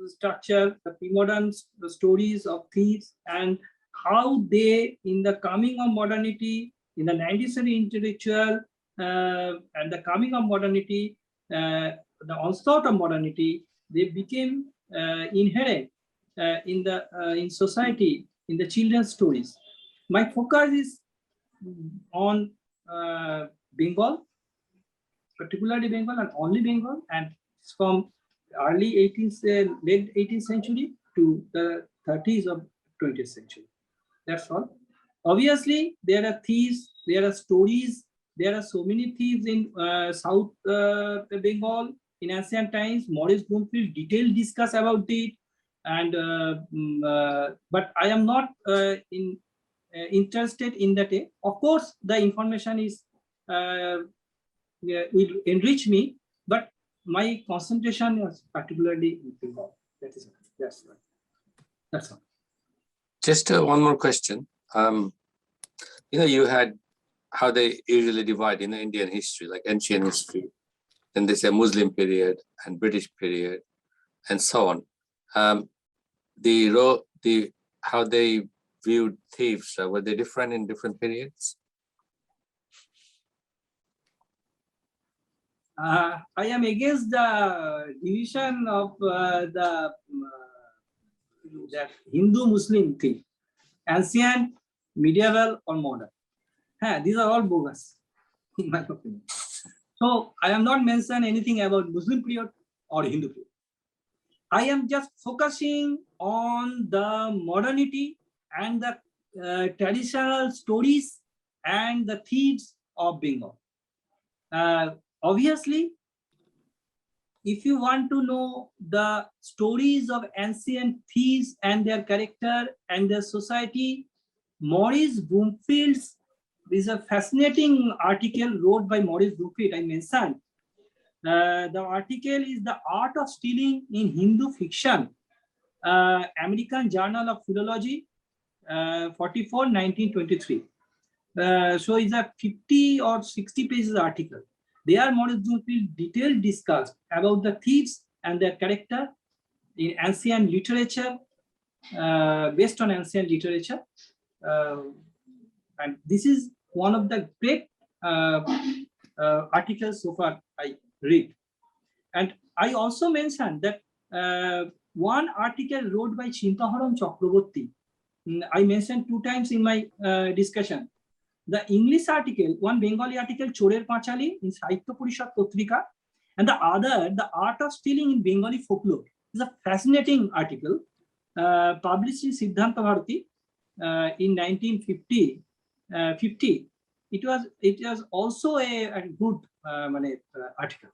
structure, the pre-modern stories of thieves, and how they, in the coming of modernity, in the 19th century intellectual, and the coming of modernity, the onslaught of modernity, they became inherent in society, in the children's stories. My focus is on Bengal, particularly Bengal and only Bengal, and it's from early 18th, late 18th century to the 30s of 20th century. That's all. Obviously, there are thieves, there are stories, there are so many thieves in South Bengal in ancient times. Maurice Bloomfield detailed discuss about it, and but I am not interested in that. Of course, the information is will enrich me, but my concentration was particularly in Bengal. That's right. That's all. Just one more question. You had how they usually divide in the Indian history, like ancient history, then there's a Muslim period and British period, and so on. How they viewed thieves, were they different in different periods? I am against the division of that Hindu-Muslim thing, ancient, medieval, or modern. These are all bogus, in my opinion. So I am not mentioning anything about Muslim period or Hindu period. I am just focusing on the modernity and the traditional stories and the thieves of Bengal. Obviously, if you want to know the stories of ancient thieves and their character and their society, Maurice Bloomfield's is a fascinating article wrote by Maurice Bloomfield, I mentioned. The article is The Art of Stealing in Hindu Fiction, American Journal of Philology, 44, 1923. So it's a 50 or 60 pages article. There, Maurice Bloomfield detailed discussed about the thieves and their character in ancient literature, based on ancient literature. And this is one of the great articles so far I read. And I also mentioned that one article wrote by Chintaharam Chakraborty, I mentioned 2 times in my discussion. The English article, one Bengali article, Chorer Pachali in Sahitya Parishad Patrika, and the other, The Art of Stealing in Bengali Folklore, is a fascinating article published in Siddhanta Bharati in 1950. It was also a good article.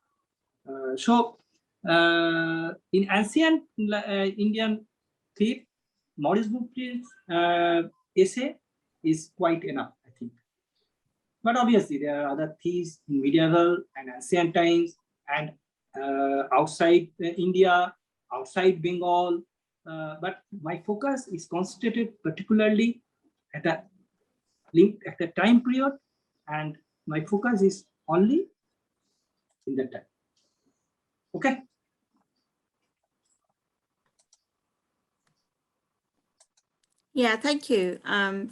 So in ancient Indian thief, Maurice Bloomfield's essay is quite enough, I think. But obviously, there are other thieves in medieval and ancient times, and outside India, outside Bengal. But my focus is concentrated particularly at a time period, and my focus is only in that time. Okay. Yeah, thank you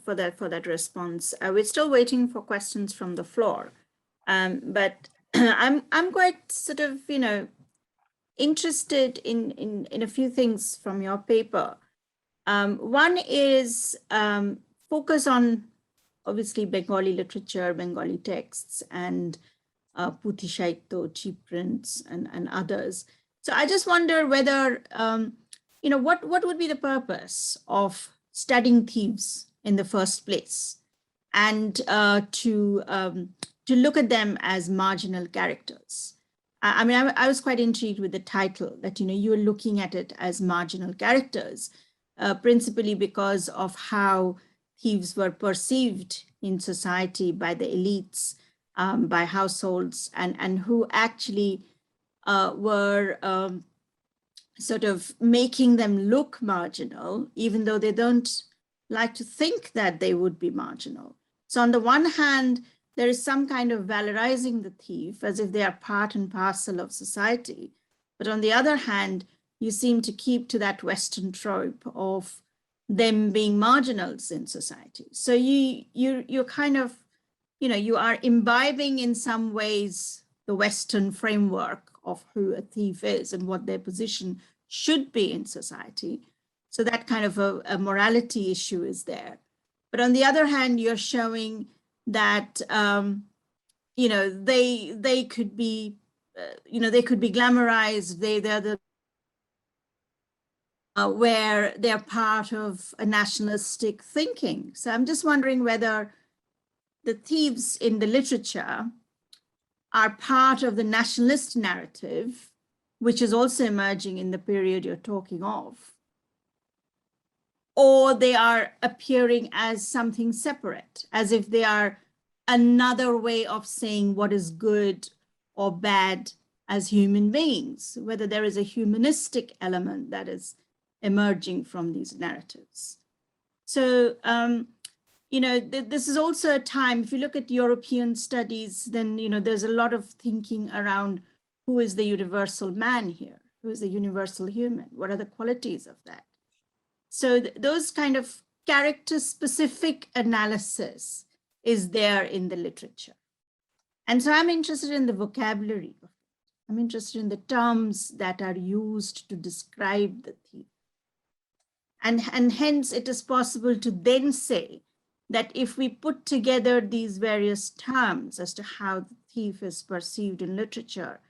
for that response. We're still waiting for questions from the floor, but I'm quite sort of interested in a few things from your paper. One is focus on obviously Bengali literature, Bengali texts, and Puthi Saitto, cheap prints, and others. So I just wonder whether what would be the purpose of studying thieves in the first place, and to look at them as marginal characters. I mean, I was quite intrigued with the title that you were looking at it as marginal characters, principally because of how thieves were perceived in society by the elites, by households, and who actually were sort of making them look marginal, even though they don't like to think that they would be marginal. So on the one hand, there is some kind of valorizing the thief as if they are part and parcel of society. But on the other hand, you seem to keep to that Western trope of them being marginals in society. So you're kind of, you are imbibing in some ways the Western framework of who a thief is and what their position should be in society. So that kind of a morality issue is there. But on the other hand, you're showing that they could be they could be glamorized. They're the where they're part of a nationalistic thinking. So I'm just wondering whether the thieves in the literature are part of the nationalist narrative, which is also emerging in the period you're talking of, or they are appearing as something separate, as if they are another way of saying what is good or bad as human beings, whether there is a humanistic element that is emerging from these narratives. So, this is also a time, if you look at European studies, then, there's a lot of thinking around who is the universal man here, who is the universal human, what are the qualities of that? So those kind of character-specific analysis is there in the literature. And so I'm interested in the vocabulary of it. I'm interested in the terms that are used to describe the thief. And hence it is possible to then say that if we put together these various terms as to how the thief is perceived in literature,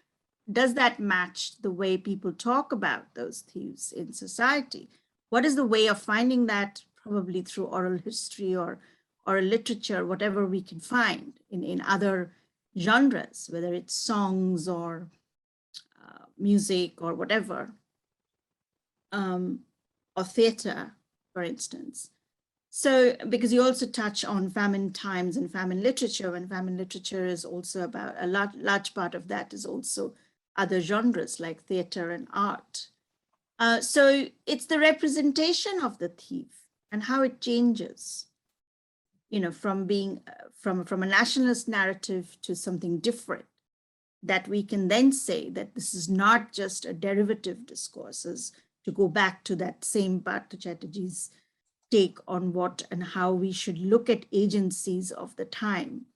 does that match the way people talk about those thieves in society? What is the way of finding that? Probably through oral history or literature, whatever we can find in other genres, whether it's songs or music or whatever, or theater, for instance. So, because you also touch on famine times and famine literature, and famine literature is also about, a large part of that is also other genres like theater and art. So it's the representation of the thief and how it changes, from being, from a nationalist narrative to something different, that we can then say that this is not just a derivative discourses, to go back to that same Partha Chatterjee's take on what and how we should look at agencies of the time,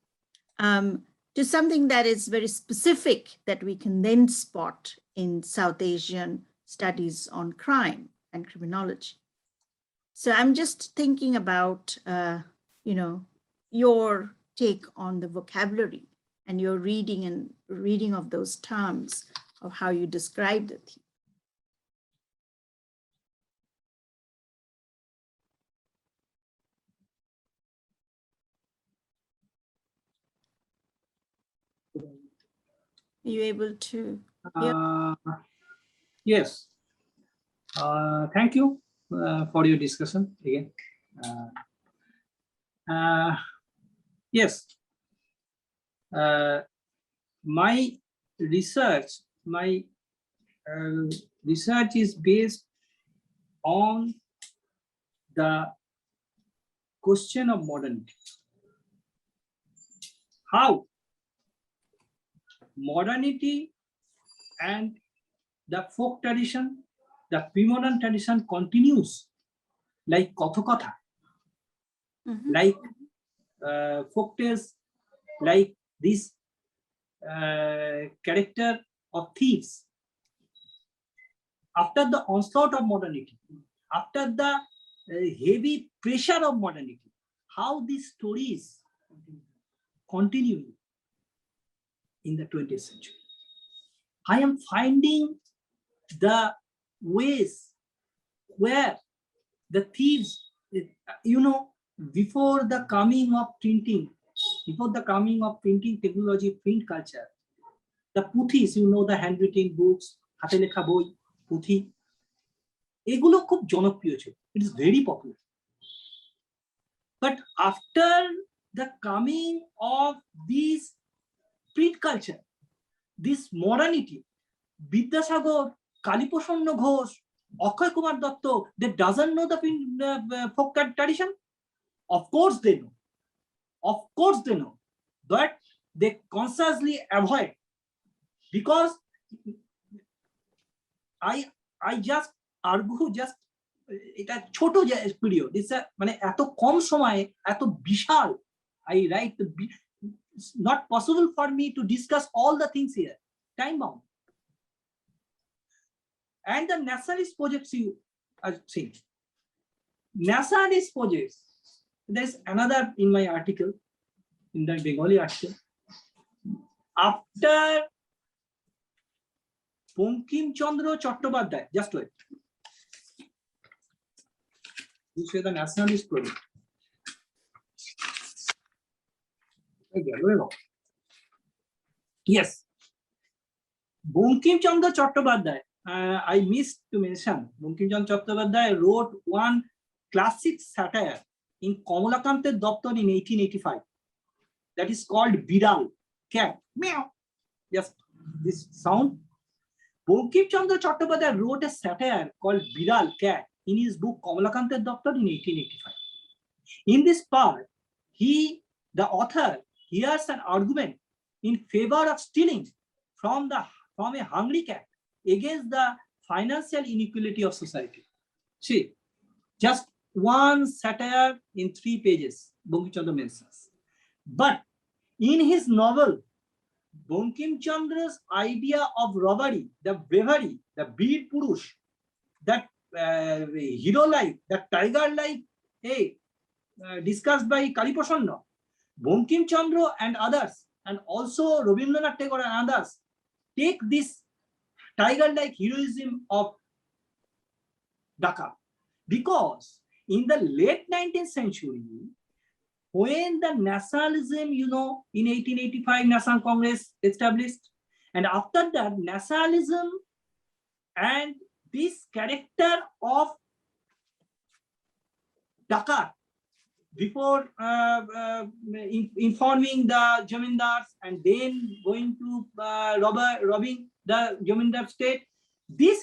to something that is very specific that we can then spot in South Asian studies on crime and criminology. So I'm just thinking about, your take on the vocabulary and your reading of those terms of how you describe the thief. Are you able to hear? Yes. Thank you for your discussion again. Yes. My research is based on the question of modernity. How modernity and the folk tradition, the pre-modern tradition continues like Kathakatha, like folk tales, like this character of thieves. After the onslaught of modernity, after the heavy pressure of modernity, how these stories continue in the 20th century. I am finding the ways where the thieves, before the coming of printing, technology, print culture, the puthis, the handwritten books, hate lekha boi, puthi, egulo khub jonopriyo chilo. It is very popular. But after the coming of this print culture, this modernity, Vidyasagar, Kaliprashanna Ghosh, Akshay Kumar Datta, they doesn't know the folk tradition? Of course they know. Of course they know. But they consciously avoid. Because I just argue just এটা ছোট period, মানে এত কম সময়ে এত বিশাল, I write it's not possible for me to discuss all the things here, time bound. And the nationalist projects you are seeing. Nationalist projects, there's another in my article, in the Bengali article. After Bankim Chandra Chattopadhyay, just wait. This is the nationalist project. Yes. Bankim Chandra Chattopadhyay, I missed to mention, Bankim Chandra Chattopadhyay wrote one classic satire in Kamalakante's Daptar in 1885. That is called Biral, cat, meow. Just this sound. Bankim Chandra Chattopadhyay wrote a satire called Biral, cat, in his book Kamalakante's Daptar in 1885. In this part, the author hears an argument in favor of stealing from a hungry cat against the financial inequality of society. See, just one satire in 3 pages, Bankim Chandra mentions. But in his novel, Bankim Chandra's idea of robbery, the bravery, the Bir Purush, that hero-like, that tiger-like, discussed by Kaliprashanna, Bankim Chandra and others, and also Rabindranath Tagore and others, take this tiger-like heroism of Dhaka. Because in the late 19th century, when the nationalism, in 1885, National Congress established, and after that, nationalism and this character of Dhaka, before informing the Jamindars and then going to robbing the Jamindar state, this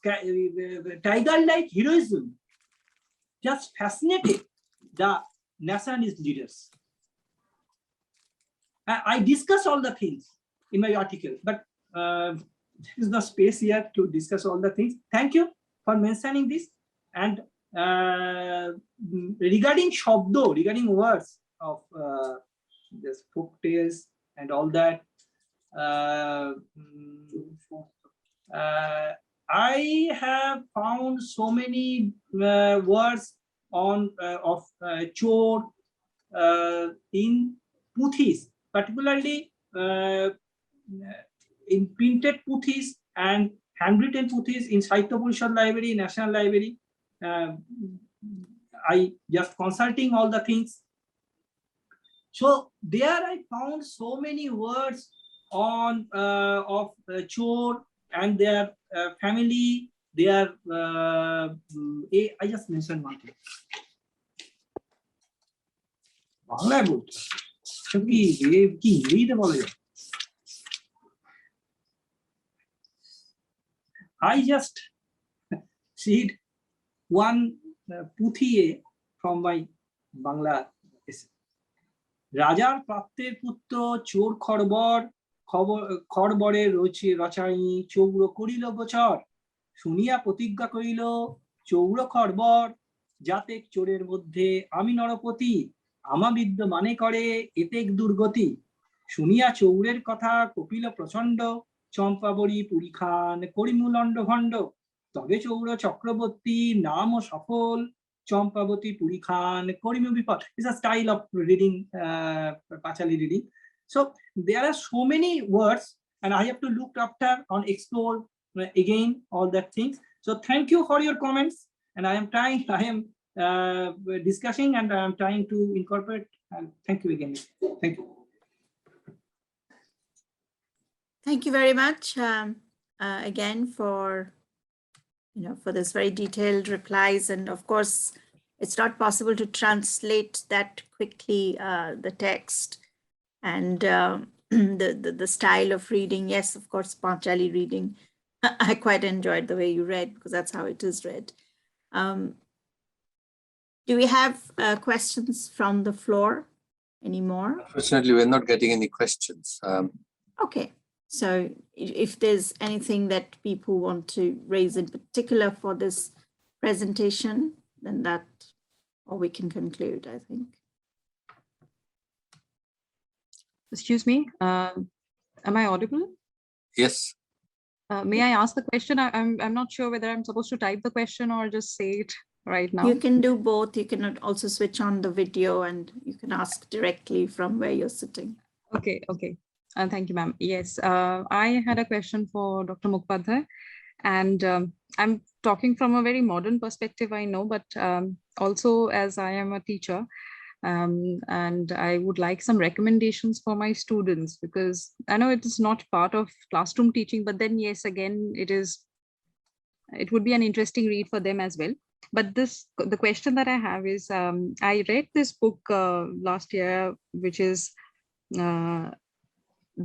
tiger-like heroism just fascinated the nationalist leaders. I discuss all the things in my article, but there is no space here to discuss all the things. Thank you for mentioning this. And regarding shabdo, regarding words of this folk tales and all that, I have found so many words on of chor in puthis, particularly in printed puthis and handwritten puthis in Sahitya Parishad Library, National Library. I just consulting all the things. So there I found so many words on of chor and their family, their I just mentioned one thing. I just read one Puthiye from my Bangla essay. রাজার প্রাপ্তের পুত্র চোর খড়বরে রচাই চৌড় করিল গোচর শুনিয়া প্রতিজ্ঞা করিল চৌড় খড়বর যাতে চোরের মধ্যে আমি নরপতি আমাবিদ্য মানে করে এতেক দুর্গতি শুনিয়া চৌরের কথা কপিল প্রচন্ড চম্পাবরী পুরী খান করিমুলণ্ড ভণ্ড তবে চৌর চক্রবর্তী নাম সফল চম্পাবতী পুরী খান করিমু বিপদ. It's a style of reading, Pachali reading. So there are so many words and I have to look after on explore again all that things. So thank you for your comments and I am discussing and I am trying to incorporate and thank you again. Thank you. Thank you very much again for for this very detailed replies. And of course, it's not possible to translate that quickly, the text and the style of reading. Yes, of course, Panchali reading. I quite enjoyed the way you read because that's how it is read. Do we have questions from the floor anymore? Unfortunately, we're not getting any questions. Okay. So if there's anything that people want to raise in particular for this presentation, then that, or we can conclude, I think. Excuse me, am I audible? Yes. May I ask the question? I'm not sure whether I'm supposed to type the question or just say it right now. You can do both. You can also switch on the video and you can ask directly from where you're sitting. Okay, okay. Thank you, ma'am. Yes, I had a question for Dr. Mukhopadhyay, and I'm talking from a very modern perspective, I know, but also as I am a teacher, and I would like some recommendations for my students, because I know it is not part of classroom teaching, but then yes, again, it would be an interesting read for them as well. But the question that I have is, I read this book last year, which is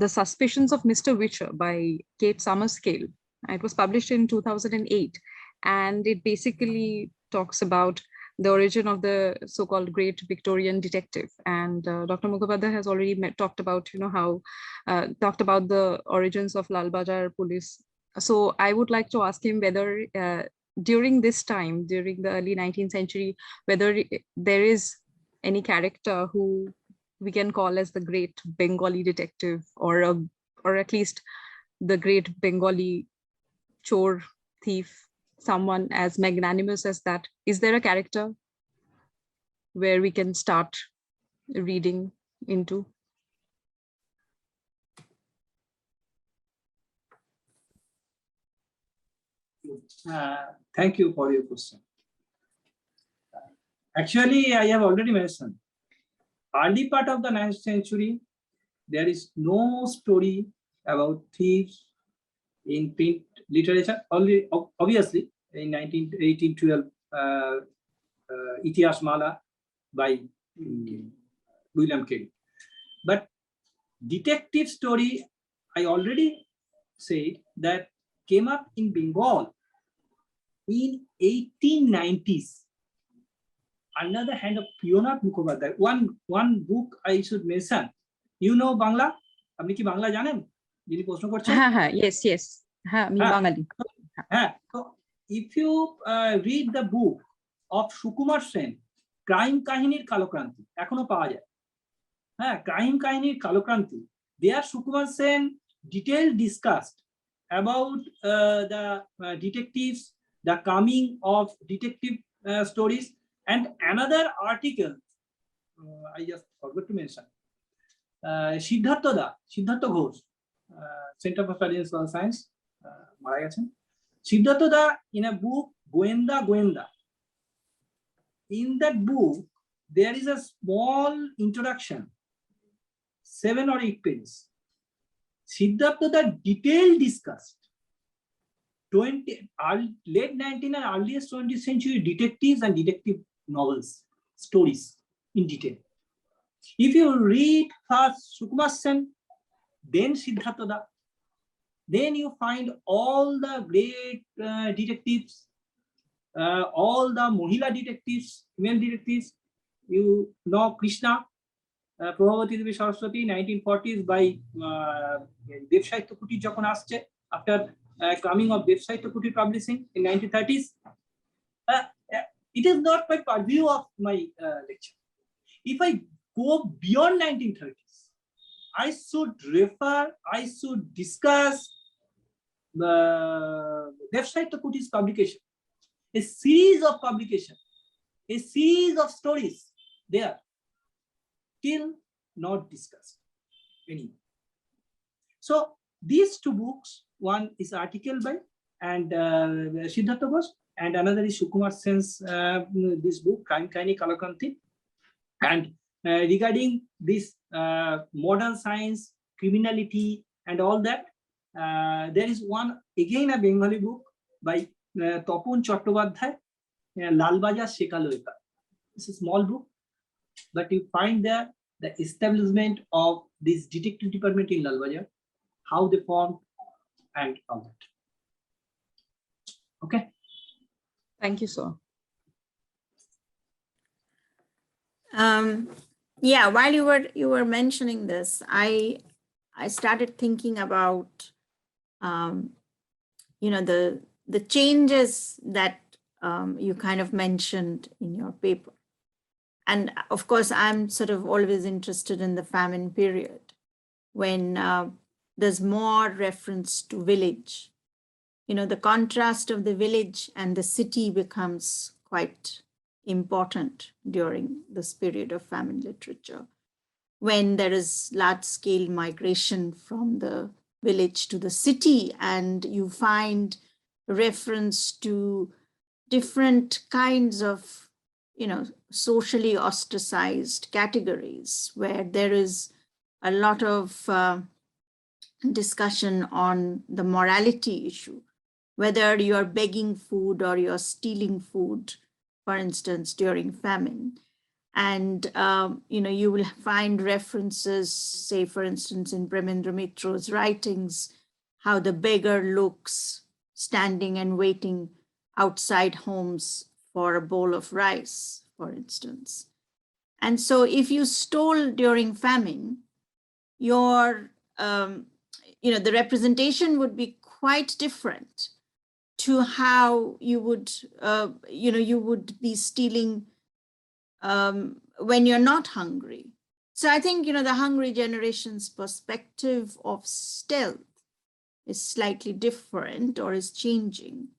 The Suspicions of Mr. Witcher by Kate Summerscale. It was published in 2008, and it basically talks about the origin of the so-called Great Victorian Detective. And Dr. Mukhopadhyay has already talked about, talked about the origins of Lal Bazar police. So I would like to ask him whether during this time, during the early 19th century, whether there is any character who we can call as the Great Bengali Detective, or at least the Great Bengali Chor Thief, someone as magnanimous as that. Is there a character where we can start reading into? Thank you for your question. Actually, I have already mentioned, early part of the 9th century, there is no story about thieves in print literature. Only obviously in 1812, Itihas Mala by William Carey. But detective story, I already said that came up in Bengal in 1890s. Under the hand of Prabir Mukhopadhyay. One book I should mention. You know Bangla? আপনি কি বাংলা জানেন? যিনি প্রশ্ন করছেন? হ্যাঁ, yes. হ্যাঁ, আমি বাঙালি। হ্যাঁ, so if you read the book of Sukumar Sen, crime কাহিনীর কালক্রান্তি, এখনো পাওয়া যায়। হ্যাঁ, ক্রাইম কাহিনীর কালক্রান্তি। There Sukumar Sen detailed discussed about the detectives, the coming of detective stories. And another article, I just forgot to mention, Siddhartha Ghosh, Center for Study in Social Science, Siddhartha in a book, Goenda. In that book, there is a small introduction, 7 or 8 pages. Siddhartha detailed discussed late 19th and earliest 20th century detectives and detective novels, stories in detail. If you read first Sukumar Sen, then Siddhartha Da, then you find all the great detectives, all the Mohila detectives, female detectives. You know Krishna, Prabhavati Devi Saraswati, 1940s by Dev Sahitya Kutir যখন আসছে, after coming of Dev Sahitya Kutir publishing in 1930s. It is not my purview of my lecture. If I go beyond 1930s, I should discuss Dev Sahitya Kutir's publication, a series of publication, a series of stories there, still not discussed anymore. So these two books, one is article by and Siddhartha Ghosh, and another is Sukumar Sen's this book, Crime Kaini Kalakranti. And regarding this modern science, criminality, and all that, there is one again a Bengali book by Topon Chattopadhyay, Lalbajar Shekaloika. It's a small book, but you find there the establishment of this detective department in Lalbajar, how they formed, and all that. Okay. Thank you, sir. Yeah, while you were mentioning this, I started thinking about the changes that you kind of mentioned in your paper. And of course, I'm sort of always interested in the famine period when there's more reference to village. The contrast of the village and the city becomes quite important during this period of famine literature, when there is large-scale migration from the village to the city, and you find reference to different kinds of socially ostracized categories, where there is a lot of discussion on the morality issue, whether you're begging food or you're stealing food, for instance, during famine. And you will find references, say, for instance, in Brahmendra Mitra's writings, how the beggar looks standing and waiting outside homes for a bowl of rice, for instance. And so if you stole during famine, the representation would be quite different to how you would be stealing when you're not hungry. So I think, the hungry generation's perspective of stealth is slightly different or is changing.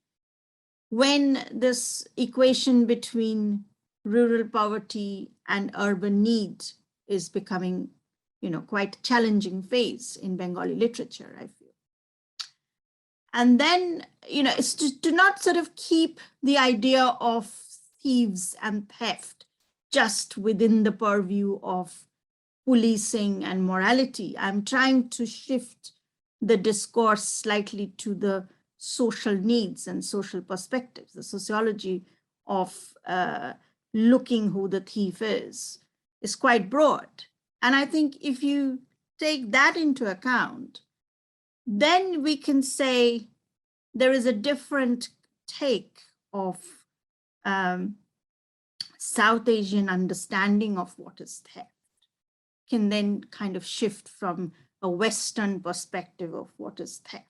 When this equation between rural poverty and urban need is becoming, quite a challenging phase in Bengali literature, I feel. And then, it's to not sort of keep the idea of thieves and theft just within the purview of policing and morality. I'm trying to shift the discourse slightly to the social needs and social perspectives, the sociology of looking who the thief is quite broad. And I think if you take that into account, then we can say there is a different take of South Asian understanding of what is theft, can then kind of shift from a Western perspective of what is theft.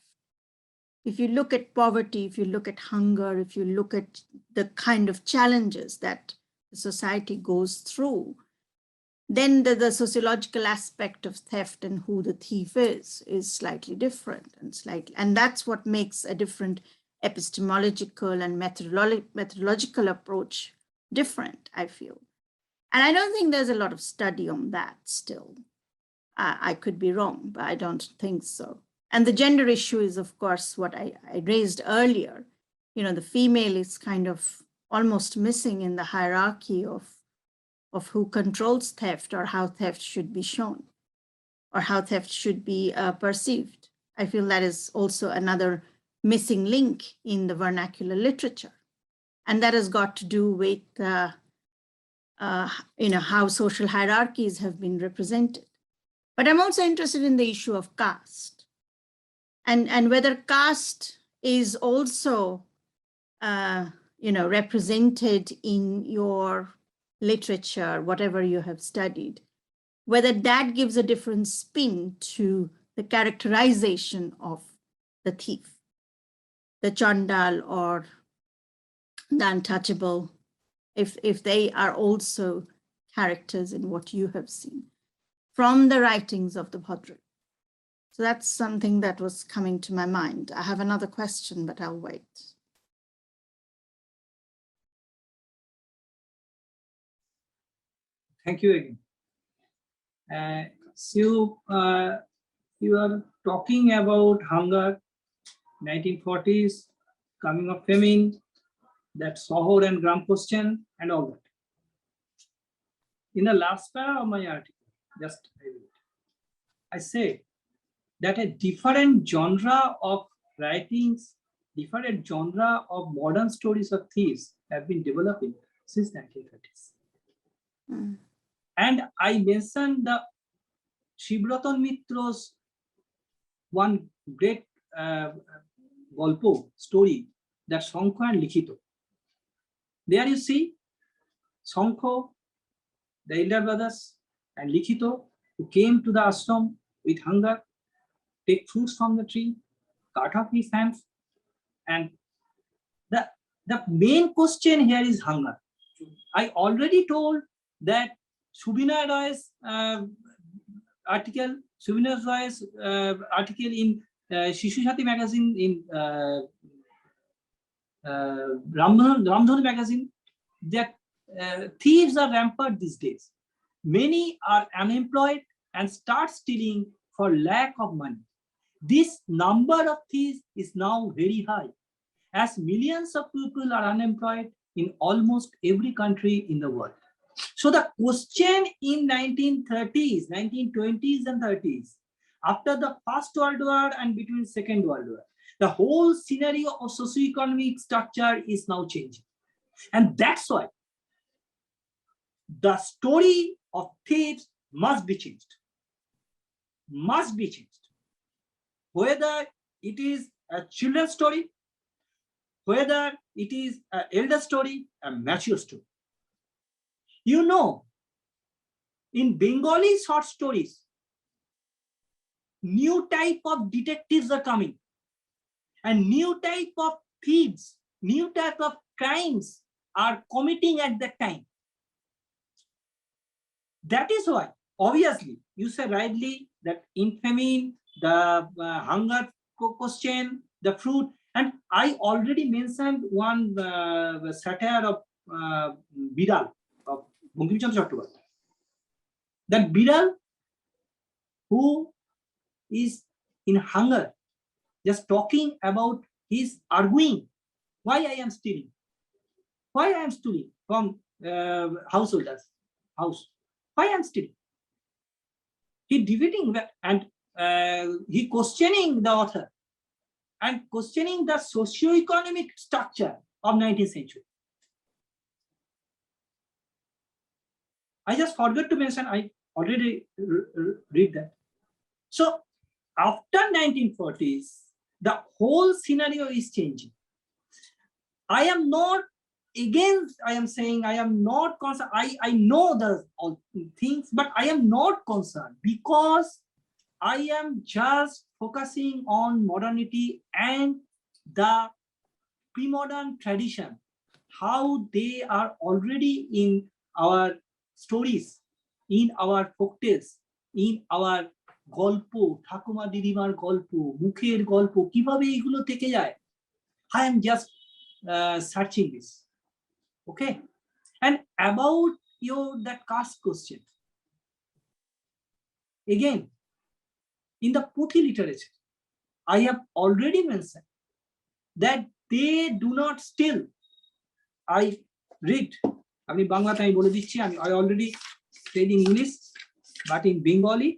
If you look at poverty, if you look at hunger, if you look at the kind of challenges that the society goes through, then the sociological aspect of theft and who the thief is slightly different, and that's what makes a different epistemological and methodological approach different, I feel. And I don't think there's a lot of study on that still. I could be wrong, but I don't think so. And the gender issue is, of course, what I raised earlier. The female is kind of almost missing in the hierarchy of who controls theft, or how theft should be shown, or how theft should be perceived. I feel that is also another missing link in the vernacular literature. And that has got to do with how social hierarchies have been represented. But I'm also interested in the issue of caste and whether caste is also, represented in your literature, whatever you have studied, whether that gives a different spin to the characterization of the thief, the Chandal or the untouchable, if they are also characters in what you have seen from the writings of the Bhadra. So that's something that was coming to my mind. I have another question, but I'll wait. Thank you again. So you are talking about hunger, 1940s, coming of famine, that Sohor and Gram question, and all that. In the last part of my article, I say that a different genre of writings, different genre of modern stories of thieves have been developing since 1930s. Mm. And I mentioned the Shibratan Mitra's one great golpo story, that Shankho and Likhito. There you see Shankho, the elder brothers, and Likhito, who came to the ashram with hunger, take fruits from the tree, cut off his hands, and the main question here is hunger. I already told that Subina Roy's article in Shishu Shati magazine, in Ramdhanu magazine, that thieves are rampant these days. Many are unemployed and start stealing for lack of money. This number of thieves is now very high, as millions of people are unemployed in almost every country in the world. So the question in 1930s, 1920s and 30s, after the First World War and between Second World War, the whole scenario of socioeconomic structure is now changing. And that's why the story of thieves must be changed. Must be changed. Whether it is a children's story, whether it is an elder story, a mature story. You know, in Bengali short stories, new type of detectives are coming, and new type of thieves, new type of crimes are committing at that time. That is why, obviously, you said rightly that in famine, the hunger question, the fruit, and I already mentioned one satire of Biral, of Bangimchandra Chakrabarti. That Biral, who is in hunger, just talking about his arguing, why I am stealing? Why I am stealing from householders' house? Why I am stealing? He debating that, and he questioning the author and questioning the socio-economic structure of 19th century. I just forgot to mention, I already read that. So after 1940s, the whole scenario is changing. I am not against, I am saying I am not concerned. I know the all things, but I am not concerned because I am just focusing on modernity and the pre-modern tradition, how they are already in our stories, in our folktales, in our golpo, ঠাকুমা দিদিমার গল্প, মুখের গল্প, কিভাবে এগুলো থেকে যায়. I am just searching this. Okay. And about that caste question. Again, in the Puthi literature, I have already mentioned that they do not steal. I read, আমি বাংলাতে আমি বলে দিচ্ছি, I already said in English, but in Bengali,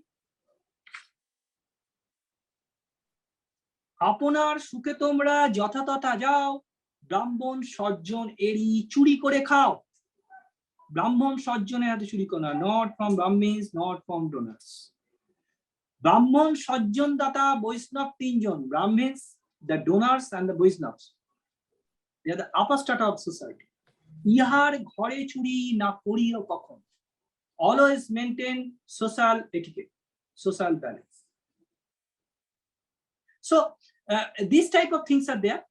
আপনার সুখে তোমরা যথাতথা যাও, ব্রাহ্মণ সজ্জন এড়ি চুরি করে খাও. ব্রাহ্মণ সজ্জনের হাতে চুরি করা, not from Brahmins, not from donors. ব্রাহ্মণ সজ্জন দাতা বৈষ্ণব তিনজন, Brahmins, the donors and the Vaishnavas. They are the upper strata of society. ইহার ঘরে চুরি না করিও কখন, always maintain social etiquette, social balance. So these type of things are there.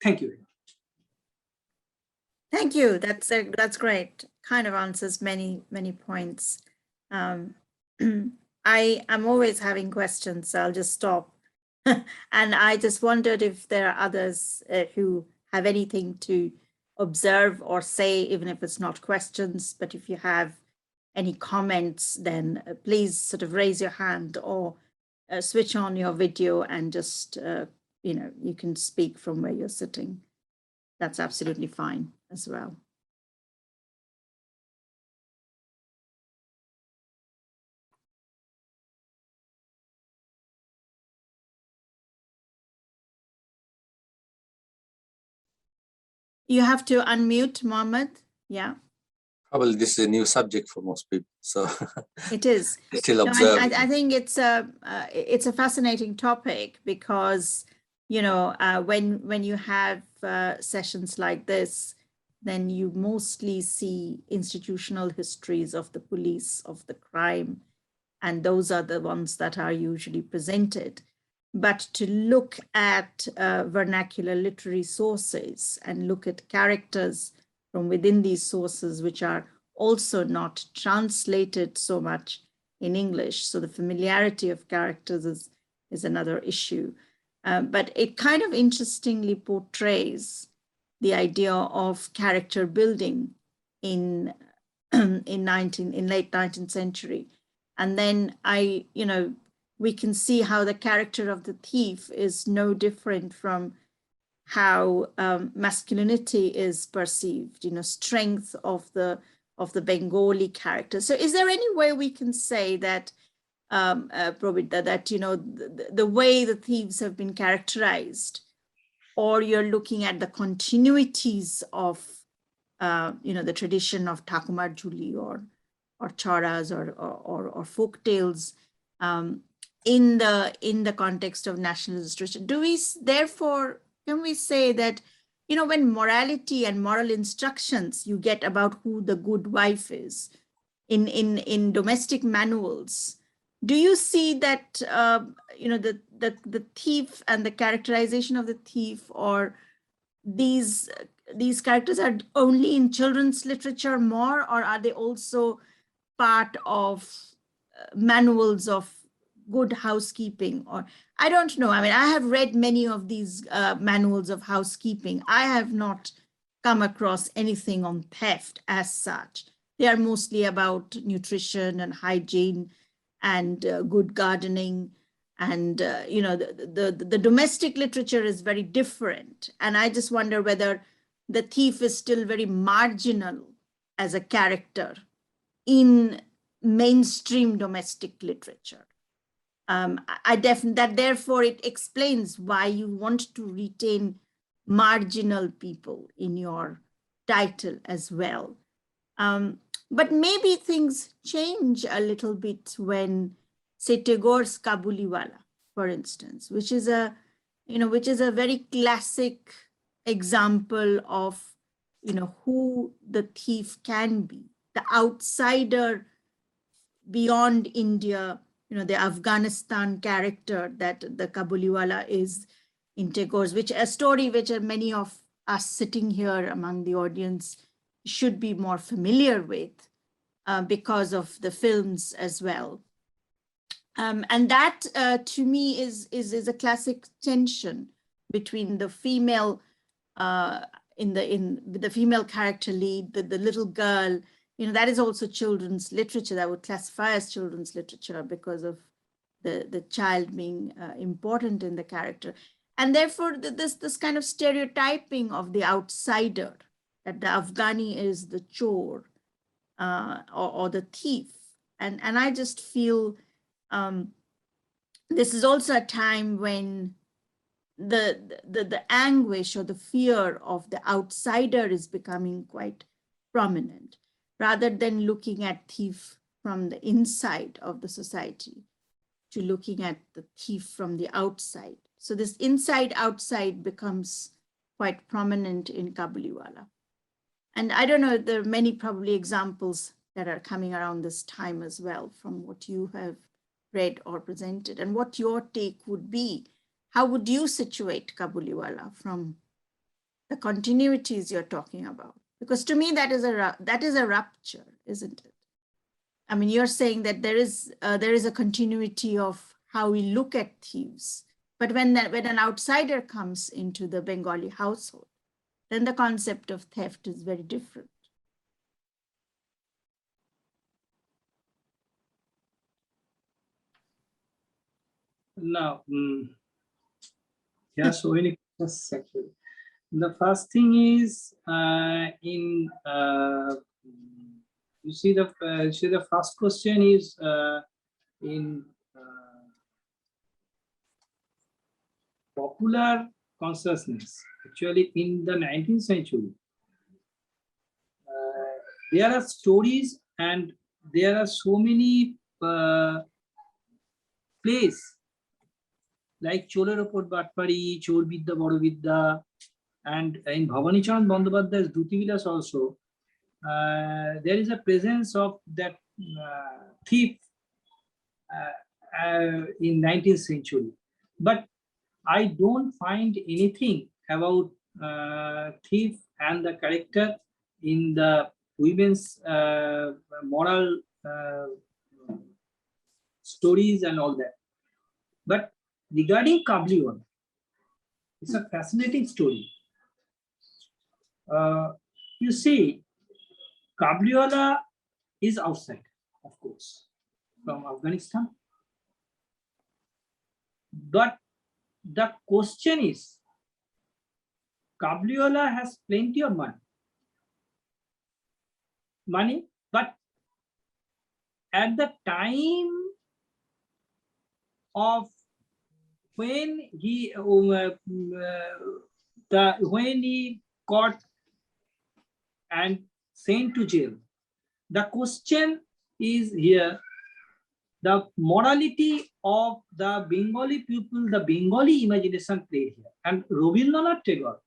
Thank you. Thank you. That's great. Kind of answers many points. I'm always having questions, so I'll just stop. And I just wondered if there are others who have anything to observe or say, even if it's not questions, but if you have any comments, then please sort of raise your hand or switch on your video and just, you can speak from where you're sitting. That's absolutely fine as well. You have to unmute, Mohammed. Yeah. Probably this is a new subject for most people, so It is. still No, observing. I think it's a fascinating topic because, when you have sessions like this, then you mostly see institutional histories of the police, of the crime, and those are the ones that are usually presented. But to look at vernacular literary sources and look at characters from within these sources, which are also not translated so much in English. So the familiarity of characters is another issue. But it kind of interestingly portrays the idea of character building in late 19th century. And then we can see how the character of the thief is no different from how masculinity is perceived, strength of the Bengali character. So is there any way we can say that, Prabir, that the way the thieves have been characterized, or you're looking at the continuities of the tradition of Thakumar Jhuli or choras or folk tales in the context of nationalist literature? Do we therefore, can we say that, when morality and moral instructions you get about who the good wife is in domestic manuals, do you see that, the thief and the characterization of the thief, or these characters are only in children's literature more, or are they also part of manuals of good housekeeping? Or I don't know. I mean, I have read many of these manuals of housekeeping. I have not come across anything on theft as such. They are mostly about nutrition and hygiene and good gardening. And, the domestic literature is very different. And I just wonder whether the thief is still very marginal as a character in mainstream domestic literature. Therefore it explains why you want to retain marginal people in your title as well. But maybe things change a little bit when, say, Tagore's Kabuliwala, for instance, which is a very classic example of, who the thief can be, the outsider beyond India, the Afghanistan character that the Kabuliwala is in Tagore's, which a story which many of us sitting here among the audience should be more familiar with because of the films as well. And that to me is a classic tension between the female the female character lead, the little girl. That is also children's literature, that would classify as children's literature because of the child being important in the character. And therefore this kind of stereotyping of the outsider, that the Afghani is the chore or the thief. And I just feel this is also a time when the anguish or the fear of the outsider is becoming quite prominent, rather than looking at thief from the inside of the society to looking at the thief from the outside. So this inside outside becomes quite prominent in Kabuliwala. And I don't know, there are many probably examples that are coming around this time as well from what you have read or presented, and what your take would be. How would you situate Kabuliwala from the continuities you're talking about? Because to me, that is a rupture, isn't it? I mean, you're saying that there is a continuity of how we look at thieves, but when an outsider comes into the Bengali household, then the concept of theft is very different. Now, yeah, so many questions actually. The first thing is you see the first question is in popular consciousness. Actually, in the 19th century, there are stories and there are so many plays like Choler Opor Batpari, Chor Vidya, Boro Vidya, and in Bhavani Chand Bandyopadhyay's Duti Vilas also, there is a presence of that thief in 19th century. But I don't find anything about thief and the character in the women's moral stories and all that. But regarding Kabuliwala, it's a fascinating story. You see, Kabuliwala is outside, of course, from Afghanistan. But the question is, Kabuliwala has plenty of money, but at the time of when he got and sent to jail, the question is here, the morality of the Bengali people, the Bengali imagination played here. And Rabindranath Tagore,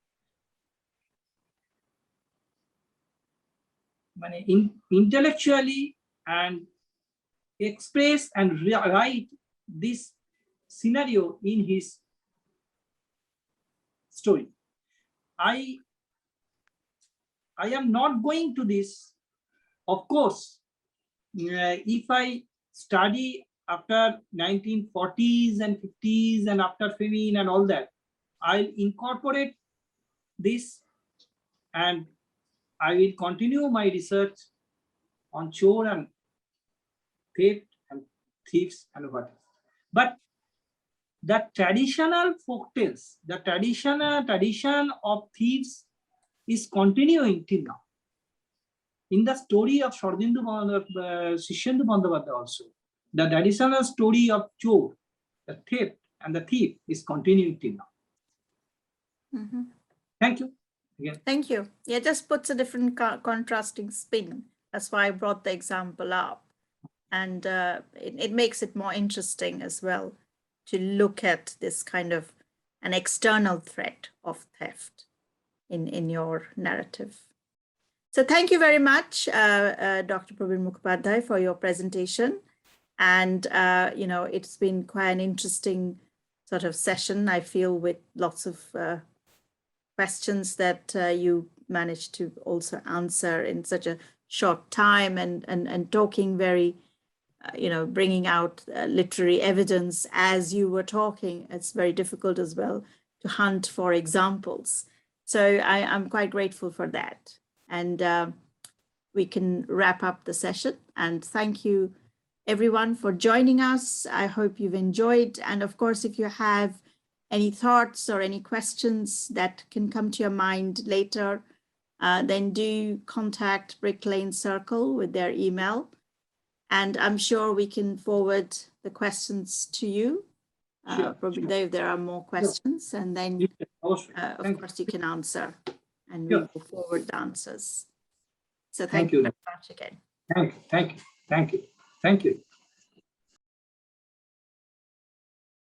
intellectually and express and write this scenario in his story. I am not going to this. Of course, if I study after 1940s and 50s and after famine and all that, I'll incorporate this and I will continue my research on chore and theft and thieves and what. But the traditional folktales, the tradition of thieves is continuing till now. In the story of Shishendu Bandyopadhyay also, the traditional story of chore, the theft and the thief is continuing till now. Mm-hmm. Thank you. Again. Thank you. Yeah, just puts a different contrasting spin. That's why I brought the example up. And it makes it more interesting as well to look at this kind of an external threat of theft in your narrative. So thank you very much, Dr. Prabir Mukhopadhyay, for your presentation. And, it's been quite an interesting sort of session, I feel, with lots of questions that you managed to also answer in such a short time and talking very, bringing out literary evidence as you were talking. It's very difficult as well to hunt for examples. So I'm quite grateful for that. And we can wrap up the session. And thank you, everyone, for joining us. I hope you've enjoyed. And of course, if you have any thoughts or any questions that can come to your mind later, then do contact Brick Lane Circle with their email. And I'm sure we can forward the questions to you Prabir, if there are more questions, and then অবশ্যই। of Thank you. course you can answer, and we Sure. will forward the answers. So Thank thank you you. very much again. Thank you. Thank you. Thank you. Thank you.